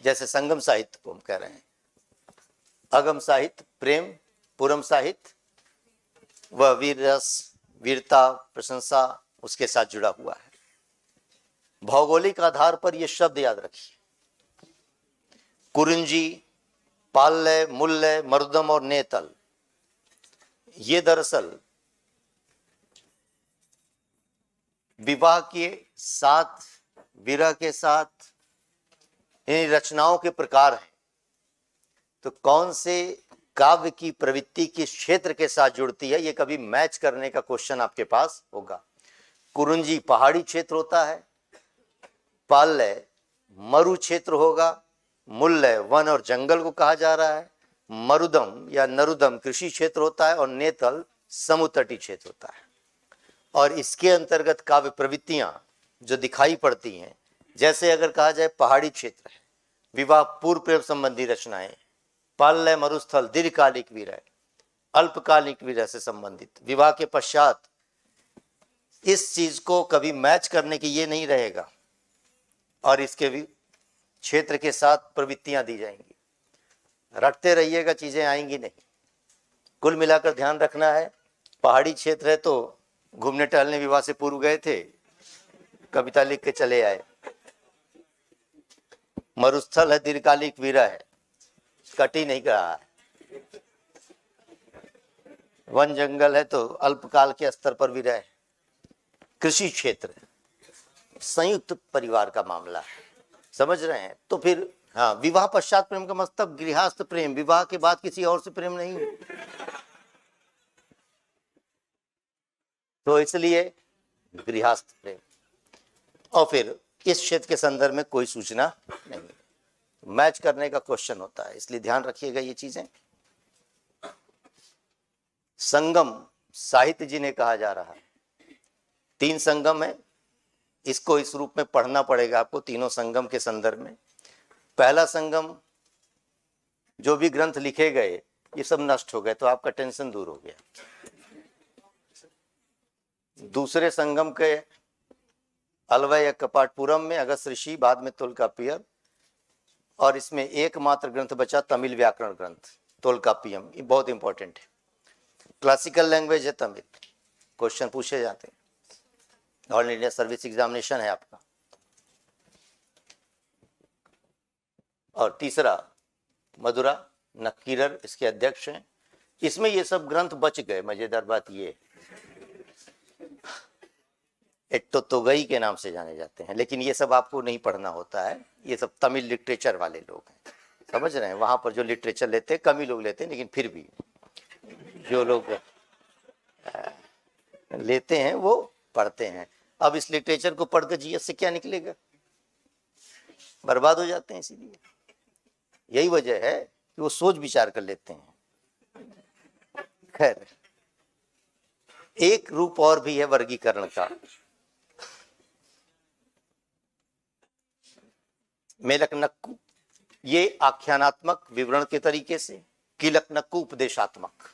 जैसे संगम साहित्य को हम कह रहे हैं, अगम साहित्य प्रेम, पुरम साहित्य वह वीर रस, वीरता, प्रशंसा उसके साथ जुड़ा हुआ है। भौगोलिक आधार पर यह शब्द याद रखिए, कुरुंजी, पाल्य, मुल्य, मरुदम और नेतल, ये दरअसल विवाह के साथ, विरह के साथ इन रचनाओं के प्रकार हैं। तो कौन से काव्य की प्रवृत्ति किस क्षेत्र के साथ जुड़ती है, ये कभी मैच करने का क्वेश्चन आपके पास होगा। कुरुंजी पहाड़ी क्षेत्र होता है, पाल्य मरु क्षेत्र होगा, मुल्य वन और जंगल को कहा जा रहा है, मरुदम या नरुदम कृषि क्षेत्र होता है, और नेतल समुद्र तटीय क्षेत्र होता है। और इसके अंतर्गत काव्य प्रवृत्तियां जो दिखाई पड़ती हैं, जैसे अगर कहा जाए पहाड़ी क्षेत्र है, विवाह पूर्व प्रेम संबंधी रचनाएं, पाल्य मरुस्थल दीर्घकालिक विरह, अल्पकालिक विरह से संबंधित, विवाह के पश्चात, इस चीज को कभी मैच करने की ये नहीं रहेगा, और इसके भी क्षेत्र के साथ प्रवृत्तियां दी जाएंगी। रटते रहिएगा, चीजें आएंगी नहीं। कुल मिलाकर ध्यान रखना है, पहाड़ी क्षेत्र है तो घूमने टहलने विवाह से पूर्व गए थे, कविता लिख के चले आए। मरुस्थल है, दीर्घकालिक विरह है, कटी नहीं रहा है। वन जंगल है तो अल्पकाल के स्तर पर विरह है। कृषि क्षेत्र संयुक्त परिवार का मामला है, समझ रहे हैं? तो फिर हाँ, विवाह पश्चात प्रेम का मतलब गृहस्थ प्रेम, विवाह के बाद किसी और से प्रेम नहीं। तो इसलिए गृहस्थ प्रेम, और फिर इस क्षेत्र के संदर्भ में कोई सूचना नहीं, मैच करने का क्वेश्चन होता है, इसलिए ध्यान रखिएगा ये चीजें। संगम साहित्य जिन्हें कहा जा रहा है, 3 संगम है, इसको इस रूप में पढ़ना पड़ेगा आपको तीनों संगम के संदर्भ में। पहला संगम, जो भी ग्रंथ लिखे गए ये सब नष्ट हो गए, तो आपका टेंशन दूर हो गया। दूसरे संगम के अलवय कपाटपुरम में अगस्त ऋषि, बाद में तोल्काप्पियम, और इसमें एकमात्र ग्रंथ बचा तमिल व्याकरण ग्रंथ तोल्काप्पियम। ये बहुत इंपॉर्टेंट है, क्लासिकल लैंग्वेज है तमिल, क्वेश्चन पूछे जाते हैं, ऑल इंडिया सर्विस एग्जामिनेशन है आपका। और तीसरा मदुरा नक्कीरर इसके अध्यक्ष हैं। इसमें ये सब ग्रंथ बच गए। मजेदार बात ये, एक तो तोगई के नाम से जाने जाते हैं, लेकिन ये सब आपको नहीं पढ़ना होता है, ये सब तमिल लिटरेचर वाले लोग हैं, समझ रहे हैं। वहां पर जो लिटरेचर लेते हैं कम ही लोग लेते हैं, लेकिन फिर भी जो लोग लेते हैं वो पढ़ते हैं। अब इस लिटरेचर को पढ़कर जीएस से क्या निकलेगा, बर्बाद हो जाते हैं। इसीलिए यही वजह है कि वो सोच विचार कर लेते हैं। खैर, एक रूप और भी है वर्गीकरण का। मेलकनक्कू, ये आख्यानात्मक विवरण के तरीके से, किलकनक्कू उपदेशात्मक।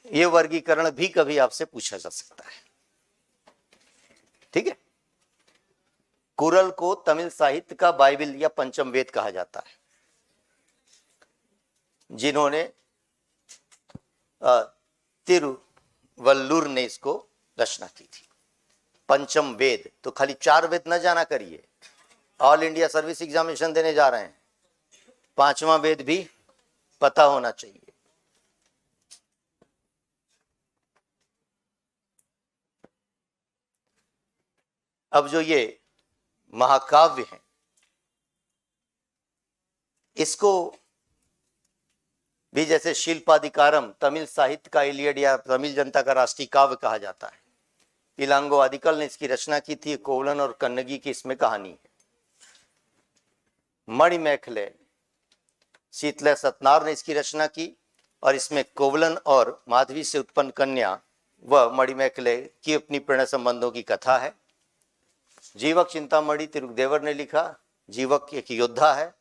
ये वर्गीकरण भी कभी आपसे पूछा जा सकता है, ठीक है। कुरल को तमिल साहित्य का बाइबिल या पंचम वेद कहा जाता है, जिन्होंने तिरुवल्लुर ने इसको रचना की थी। पंचम वेद तो खाली 4 वेद न जाना करिए, ऑल इंडिया सर्विस एग्जामिनेशन देने जा रहे हैं, 5वां वेद भी पता होना चाहिए। अब जो ये महाकाव्य है, इसको भी जैसे शिल्पाधिकारम तमिल साहित्य का इलियड या तमिल जनता का राष्ट्रीय काव्य कहा जाता है। इलांगो आदिकल ने इसकी रचना की थी। कोवलन और कन्नगी की इसमें कहानी है। मणिमेखले शीतले सतनार ने इसकी रचना की, और इसमें कोवलन और माधवी से उत्पन्न कन्या व मणिमेखले की अपनी प्रणय संबंधों की कथा है। जीवक चिंतामणि तिरुदेवर ने लिखा। जीवक एक योद्धा है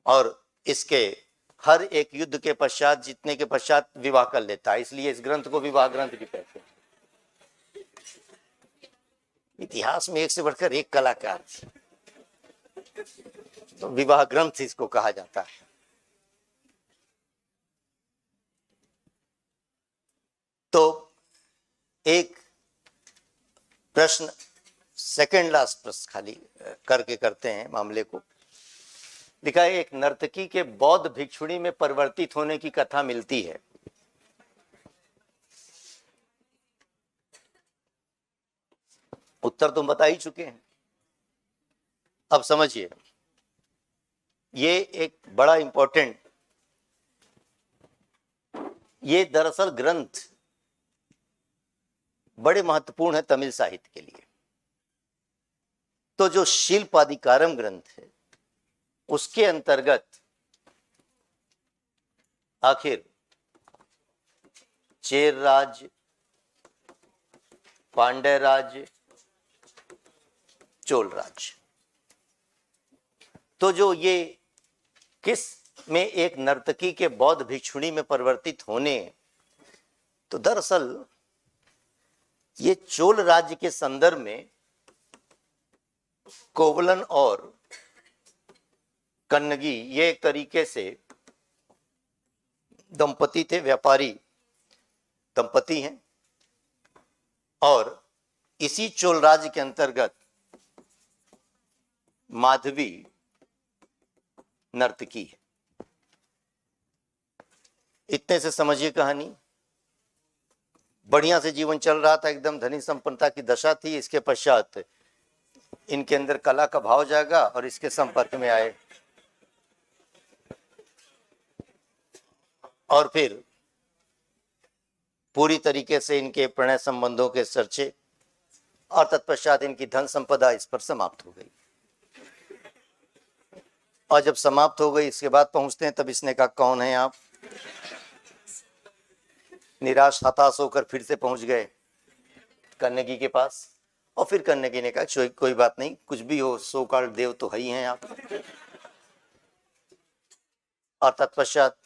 और इसके हर एक युद्ध के पश्चात, जीतने के पश्चात विवाह कर लेता है, इसलिए इस ग्रंथ को विवाह ग्रंथ भी कहते हैं। इतिहास में एक से बढ़कर एक कलाकार थी, तो विवाह ग्रंथ इसको कहा जाता है। तो एक प्रश्न, सेकंड लास्ट प्रश्न खाली करके करते हैं मामले को। लिखा है, एक नर्तकी के बौद्ध भिक्षुणी में परिवर्तित होने की कथा मिलती है। उत्तर तुम बता ही चुके हैं। अब समझिए, ये एक बड़ा इंपॉर्टेंट, ये दरअसल ग्रंथ बड़े महत्वपूर्ण है तमिल साहित्य के लिए। तो जो शिल्पाधिकारम ग्रंथ है, उसके अंतर्गत आखिर चेर राज, पांड्य राज, चोल राज, तो जो ये किस में एक नर्तकी के बौद्ध भिक्षुणी में परिवर्तित होने, तो दरअसल ये चोल राज्य के संदर्भ में कोवलन और कन्नगी, ये एक तरीके से दंपति थे, व्यापारी दंपति हैं, और इसी चोल राज्य के अंतर्गत माधवी नर्तकी है। इतने से समझिए कहानी। बढ़िया से जीवन चल रहा था, एकदम धनी संपन्नता की दशा थी। इसके पश्चात इनके अंदर कला का भाव जागा और इसके संपर्क में आए, और फिर पूरी तरीके से इनके प्रणय संबंधों के चर्चे, और तत्पश्चात इनकी धन संपदा इस पर समाप्त हो गई। और जब समाप्त हो गई, इसके बाद पहुंचते हैं, तब इसने कहा, कौन है आप? निराश हताश होकर फिर से पहुंच गए कन्नगी के पास, और फिर कन्नगी ने कहा, कोई बात नहीं, कुछ भी हो, सो कॉल्ड देव तो है ही हैं आप। और तत्पश्चात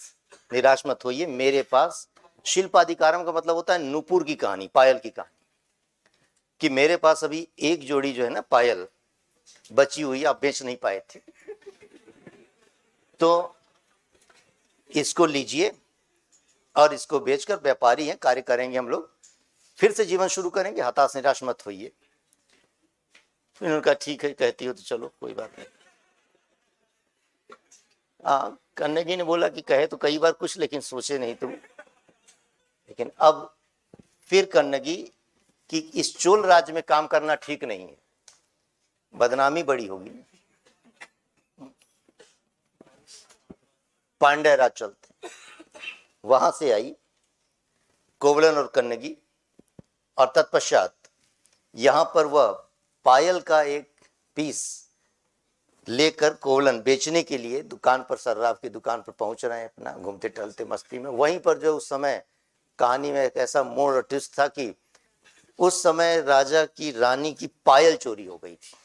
निराश मत होइए, मेरे पास शिल्पाधिकारम का मतलब होता है नूपुर की कहानी, पायल की कहानी, कि मेरे पास अभी एक जोड़ी जो है ना पायल बची हुई, आप बेच नहीं पाए थे, तो इसको लीजिए और इसको बेचकर, व्यापारी हैं, कार्य करेंगे हम लोग, फिर से जीवन शुरू करेंगे, हताश निराश मत होइए। फिर उन्होंने कहा ठीक है, कहती हो तो चलो, कोई बात नहीं। हाँ, कन्नगी ने बोला कि कहे तो कई बार कुछ, लेकिन सोचे नहीं तुम। लेकिन अब फिर कन्नगी कि इस चोल राज्य में काम करना ठीक नहीं है, बदनामी बड़ी होगी। पांड्य राज चलते, वहां से आई कोवलन और कन्नगी, और तत्पश्चात यहां पर वह पायल का एक पीस लेकर कोवलन बेचने के लिए दुकान पर, सर्राफ की दुकान पर पहुंच रहे हैं, अपना घूमते टहलते मस्ती में। वहीं पर जो उस समय कहानी में एक ऐसा मोड़ और ट्विस्ट था कि उस समय राजा की रानी की पायल चोरी हो गई थी,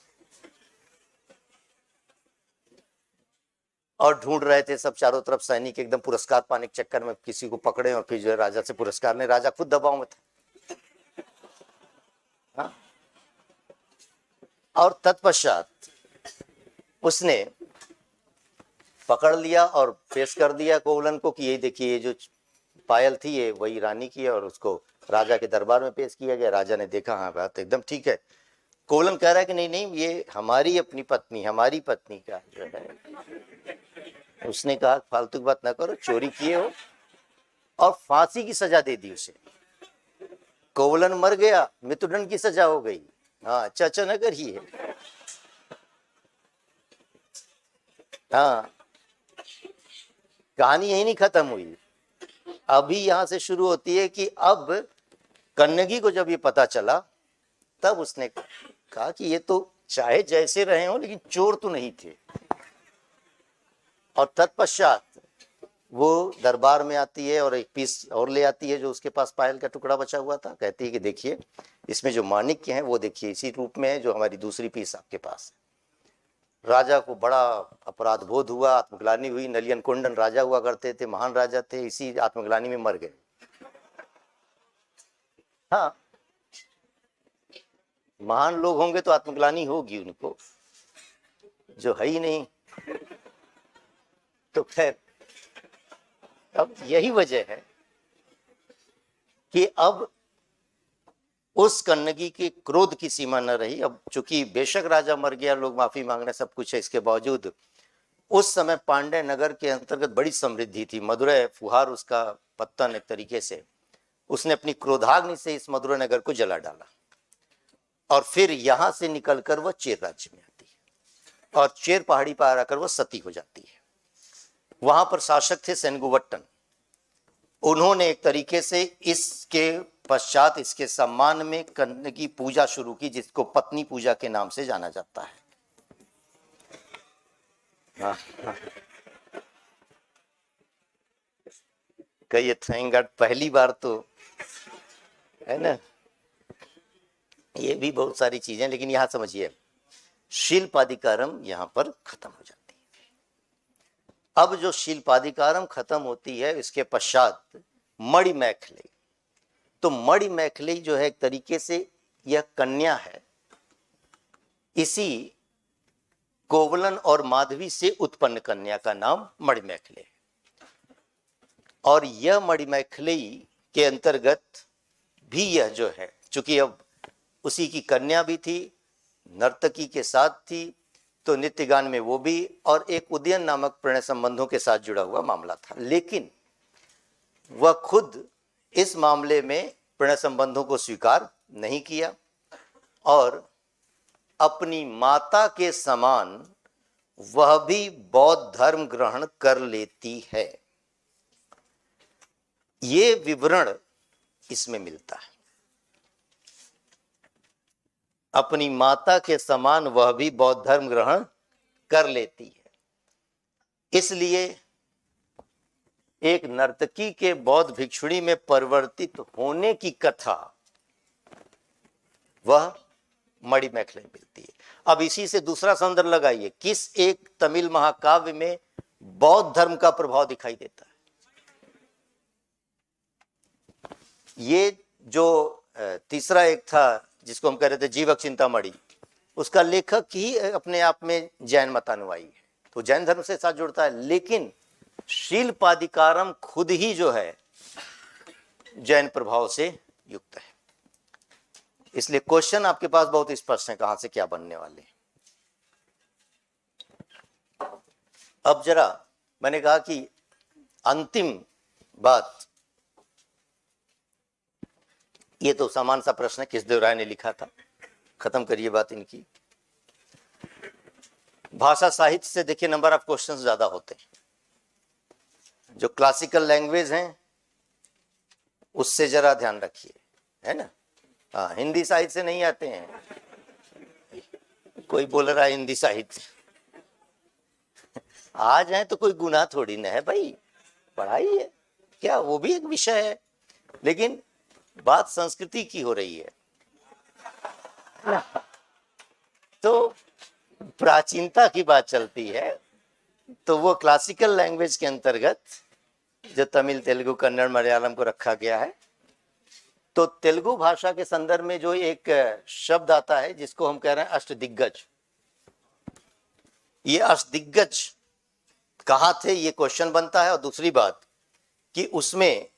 और ढूंढ रहे थे सब चारों तरफ सैनिक, एकदम पुरस्कार पाने के चक्कर में किसी को पकड़े, और फिर जो है राजा से पुरस्कार ने, राजा खुद दबाव में था। हाँ? और तत्पश्चात उसने पकड़ लिया और पेश कर दिया कोवलन को कि ये देखिए, ये जो पायल थी ये वही रानी की है, और उसको राजा के दरबार में पेश किया गया। राजा ने देखा, हाँ बात एकदम ठीक है। कोवलन कह रहा है कि नहीं नहीं, ये हमारी अपनी पत्नी, हमारी पत्नी का जो है। उसने कहा फालतू की बात ना करो, चोरी किए हो, और फांसी की सजा दे दी उसे। कोवलन मर गया, मृत्युदंड की सजा हो गई। हाँ, चाचा नगर ही है। हाँ, कहानी यही नहीं खत्म हुई, अभी यहां से शुरू होती है कि अब कन्नगी को जब ये पता चला, तब उसने कहा कि ये तो चाहे जैसे रहे हो, लेकिन चोर तो नहीं थे। और तत्पश्चात वो दरबार में आती है और एक पीस और ले आती है, जो उसके पास पायल का टुकड़ा बचा हुआ था। कहती है कि देखिए, इसमें जो माणिक्य है वो देखिए इसी रूप में है जो हमारी दूसरी पीस आपके पास है। राजा को बड़ा अपराध बोध हुआ, आत्मग्लानि हुई। नलियन कुंडन राजा हुआ करते थे, महान राजा थे, इसी आत्मग्लानि में मर गए। हाँ, महान लोग होंगे तो आत्मग्लानि होगी उनको, जो है ही नहीं। तो खैर, अब यही वजह है कि अब उस कन्नगी के क्रोध की सीमा न रही। अब चूंकि बेशक राजा मर गया, लोग माफी मांग रहे, सब कुछ है, इसके बावजूद उस समय पांड्य नगर के अंतर्गत बड़ी समृद्धि थी। मदुरै फुहार उसका पत्तन, एक तरीके से उसने अपनी क्रोधाग्नि से इस मदुरै नगर को जला डाला, और फिर यहां से निकलकर वह चेर राज्य में आती है, और चेर पहाड़ी पर आकर वह सती हो जाती है। वहां पर शासक थे सेनगुवट्टन। उन्होंने एक तरीके से इसके पश्चात, इसके सम्मान में कन्नगी पूजा शुरू की, जिसको पत्नी पूजा के नाम से जाना जाता है। कहिए थैंक गॉड, पहली बार तो है ना। ये भी बहुत सारी चीजें, लेकिन यहां समझिए, शिल्पाधिकारम यहां पर खत्म हो जाती है। अब जो शिल्पाधिकारम खत्म होती है, इसके पश्चात मणिमैखली। तो मणिमैखली जो है एक तरीके से यह कन्या है, इसी कोवलन और माधवी से उत्पन्न कन्या का नाम मणिमैखली है। और यह मणिमैखली के अंतर्गत भी यह जो है, चूंकि अब उसी की कन्या भी थी, नर्तकी के साथ थी, तो नित्य गान में वो भी, और एक उदयन नामक प्रणय संबंधों के साथ जुड़ा हुआ मामला था। लेकिन वह खुद इस मामले में प्रणय संबंधों को स्वीकार नहीं किया, और अपनी माता के समान वह भी बौद्ध धर्म ग्रहण कर लेती है। ये विवरण इसमें मिलता है। अपनी माता के समान वह भी बौद्ध धर्म ग्रहण कर लेती है। इसलिए एक नर्तकी के बौद्ध भिक्षुणी में परिवर्तित होने की कथा वह मणिमैखली में मिलती है। अब इसी से दूसरा सौंदर्य लगाइए, किस एक तमिल महाकाव्य में बौद्ध धर्म का प्रभाव दिखाई देता है? ये जो तीसरा एक था जिसको हम कह रहे थे जीवक चिंतामणि, उसका लेखक ही अपने आप में जैन मतानुयायी है, तो जैन धर्म से साथ जुड़ता है, लेकिन शीलपादिकारम खुद ही जो है जैन प्रभाव से युक्त है। इसलिए क्वेश्चन आपके पास बहुत स्पष्ट है कहां से क्या बनने वाले हैं। अब जरा मैंने कहा कि अंतिम बात, ये तो सामान्य सा प्रश्न है, कृष्णदेव राय ने लिखा था, खत्म करिए बात इनकी। भाषा साहित्य से देखिए नंबर ऑफ क्वेश्चंस ज्यादा होते हैं, जो क्लासिकल लैंग्वेज हैं उससे जरा ध्यान रखिए, है ना। हाँ, हिंदी साहित्य से नहीं आते हैं। कोई बोल रहा है हिंदी साहित्य आ जाए तो कोई गुनाह थोड़ी ना है भाई, पढ़ाई है क्या, वो भी एक विषय है, लेकिन बात संस्कृति की हो रही है। तो प्राचीनता की बात चलती है, तो वो क्लासिकल लैंग्वेज के अंतर्गत जो तमिल, तेलुगु, कन्नड़, मलयालम को रखा गया है, तो तेलुगु भाषा के संदर्भ में जो एक शब्द आता है जिसको हम कह रहे हैं अष्टदिग्गज, ये अष्टदिग्गज कहाँ थे ये क्वेश्चन बनता है। और दूसरी बात कि उसमें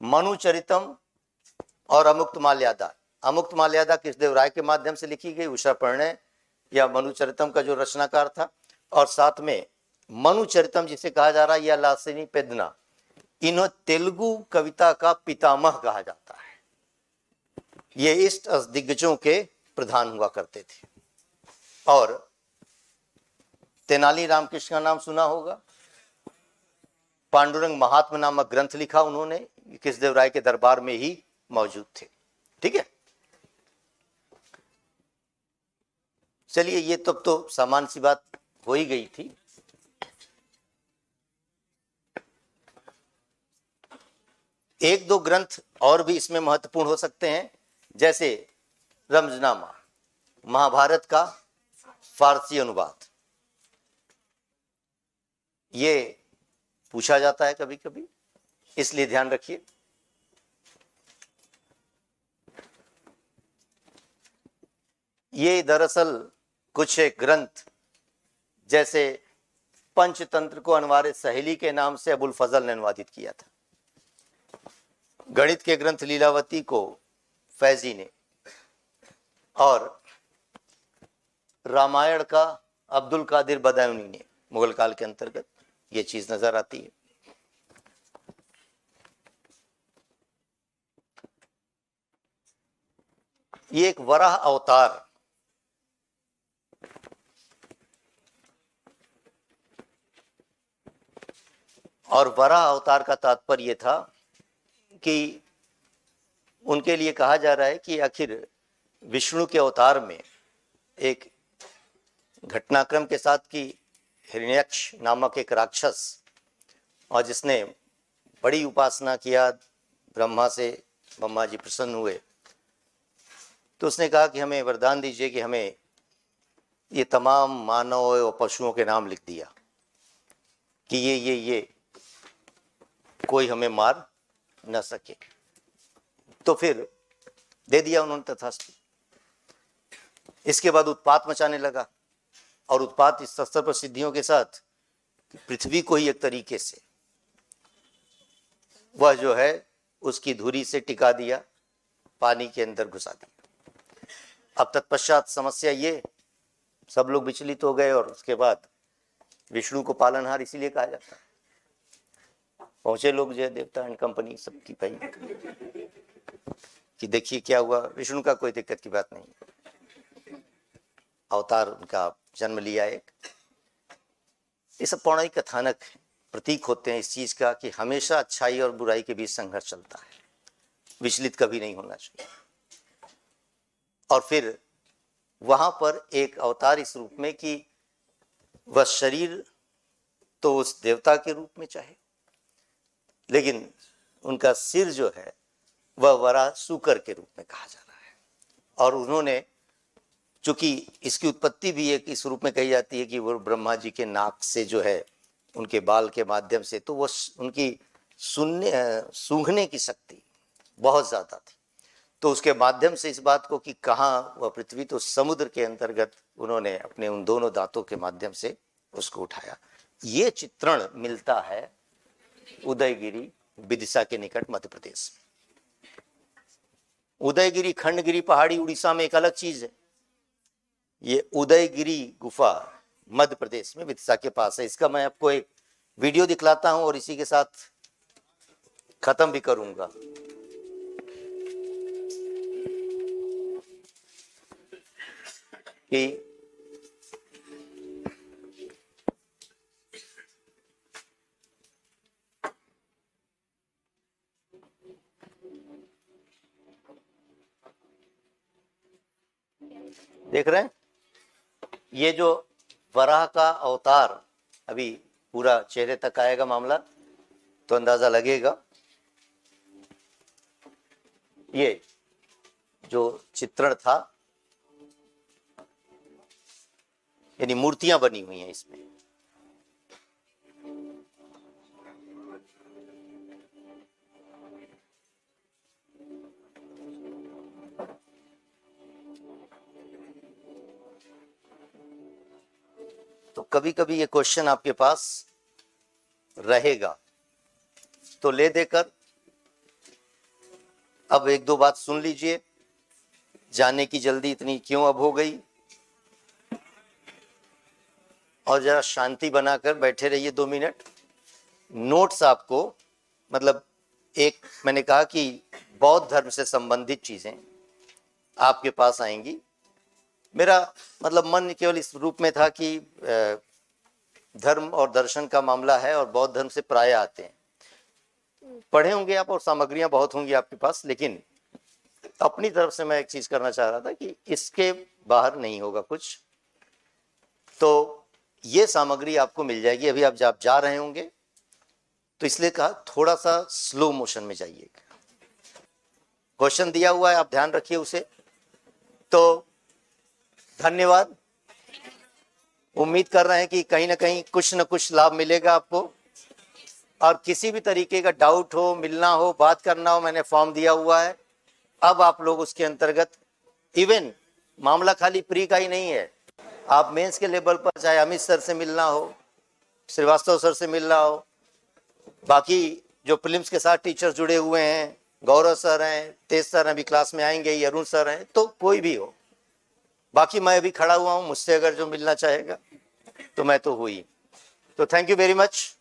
मनुचरितम और अमुक्त माल्यादा, अमुक्त माल्यादा कृष्णदेव राय के माध्यम से लिखी गई, उषा परिणय या मनुचरितम का जो रचनाकार था, और साथ में मनुचरितम जिसे कहा जा रहा है या लासिनी पेदना, इन्हें तेलुगु कविता का पितामह कहा जाता है। ये इष्ट दिग्गजों के प्रधान हुआ करते थे। और तेनाली रामकृष्ण का नाम सुना होगा, पांडुरंग महात्मा नामक ग्रंथ लिखा उन्होंने, कृष्णदेव राय के दरबार में ही मौजूद थे। ठीक है, चलिए ये तो सामान्य सी बात हो ही गई थी। एक दो ग्रंथ और भी इसमें महत्वपूर्ण हो सकते हैं, जैसे रमजनामा, महाभारत का फारसी अनुवाद, ये पूछा जाता है कभी कभी, इसलिए ध्यान रखिए। ये दरअसल कुछ एक ग्रंथ जैसे पंचतंत्र को अनवारे सहेली के नाम से अबुल फजल ने अनुवादित किया था, गणित के ग्रंथ लीलावती को फैजी ने, और रामायण का अब्दुल कादिर बदायूनी ने मुगल काल के अंतर्गत, ये चीज नजर आती है। ये एक वराह अवतार, और वराह अवतार का तात्पर्य यह था कि उनके लिए कहा जा रहा है कि आखिर विष्णु के अवतार में एक घटनाक्रम के साथ कि हिरण्यक्ष नामक एक राक्षस, और जिसने बड़ी उपासना किया ब्रह्मा से, ब्रह्मा जी प्रसन्न हुए, तो उसने कहा कि हमें वरदान दीजिए कि हमें ये तमाम मानव और पशुओं के नाम लिख दिया कि ये कोई हमें मार न सके। तो फिर दे दिया उन्होंने तथास्तु। इसके बाद उत्पात मचाने लगा, और उत्पात इस स्तर पर सिद्धियों के साथ पृथ्वी को ही एक तरीके से वह जो है उसकी धुरी से टिका दिया, पानी के अंदर घुसा दिया। अब तत्पश्चात समस्या ये, सब लोग विचलित हो गए, और उसके बाद विष्णु को पालनहार इसीलिए कहा जाता है। पहुंचे लोग जय देवता एंड कंपनी सबकी भाई कि देखिए क्या हुआ, विष्णु का कोई दिक्कत की बात नहीं, अवतार उनका जन्म लिया एक। ये सब पौराणिक कथानक प्रतीक होते हैं इस चीज का कि हमेशा अच्छाई और बुराई के बीच संघर्ष चलता है, विचलित कभी नहीं होना चाहिए। और फिर वहां पर एक अवतार इस रूप में कि वह शरीर तो उस देवता के रूप में चाहे, लेकिन उनका सिर जो है वह वराह सूकर के रूप में कहा जा रहा है। और उन्होंने, चूंकि इसकी उत्पत्ति भी एक इस रूप में कही जाती है कि वो ब्रह्मा जी के नाक से जो है उनके बाल के माध्यम से, तो वो उनकी सूंघने की शक्ति बहुत ज्यादा थी। तो उसके माध्यम से इस बात को कि कहाँ वह पृथ्वी, तो समुद्र के अंतर्गत उन्होंने अपने उन दोनों दांतों के माध्यम से उसको उठाया। ये चित्रण मिलता है उदयगिरी विदिशा के निकट मध्य प्रदेश में। उदयगिरी खंडगिरी पहाड़ी उड़ीसा में एक अलग चीज है। ये उदयगिरी गुफा मध्य प्रदेश में विदिशा के पास है। इसका मैं आपको एक वीडियो दिखलाता हूं और इसी के साथ खत्म भी करूंगा। कि देख रहे हैं, ये जो वराह का अवतार अभी पूरा चेहरे तक आएगा मामला, तो अंदाजा लगेगा। ये जो चित्रण था, यानी मूर्तियां बनी हुई हैं इसमें। तो कभी कभी ये क्वेश्चन आपके पास रहेगा, तो ले देकर अब एक दो बात सुन लीजिए। जाने की जल्दी इतनी क्यों अब हो गई, और जरा शांति बनाकर बैठे रहिए 2 मिनट। नोट्स आपको, मतलब एक मैंने कहा कि बौद्ध धर्म से संबंधित चीजें आपके पास आएंगी। मेरा मतलब मन केवल इस रूप में था कि धर्म और दर्शन का मामला है और बौद्ध धर्म से प्राय आते हैं, पढ़े होंगे आप और सामग्रियां बहुत होंगी आपके पास, लेकिन अपनी तरफ से मैं एक चीज करना चाह रहा था कि इसके बाहर नहीं होगा कुछ। तो ये सामग्री आपको मिल जाएगी। अभी आप जब जा रहे होंगे तो इसलिए कहा थोड़ा सा स्लो मोशन में जाइएगा। क्वेश्चन दिया हुआ है, आप ध्यान रखिए उसे। तो धन्यवाद। उम्मीद कर रहे हैं कि कहीं ना कहीं कुछ न कुछ लाभ मिलेगा आपको। और किसी भी तरीके का डाउट हो, मिलना हो, बात करना हो, मैंने फॉर्म दिया हुआ है। अब आप लोग उसके अंतर्गत, इवन मामला खाली प्री का ही नहीं है, आप मेंस के लेवल पर चाहे अमित सर से मिलना हो, श्रीवास्तव सर से मिलना हो, बाकी जो फिल्म्स के साथ टीचर जुड़े हुए हैं, गौरव सर हैं, तेज सर अभी क्लास में आएंगे, अरुण सर हैं, तो कोई भी हो, बाकी मैं अभी खड़ा हुआ हूं, मुझसे अगर जो मिलना चाहेगा तो मैं तो हुई। तो थैंक यू वेरी मच।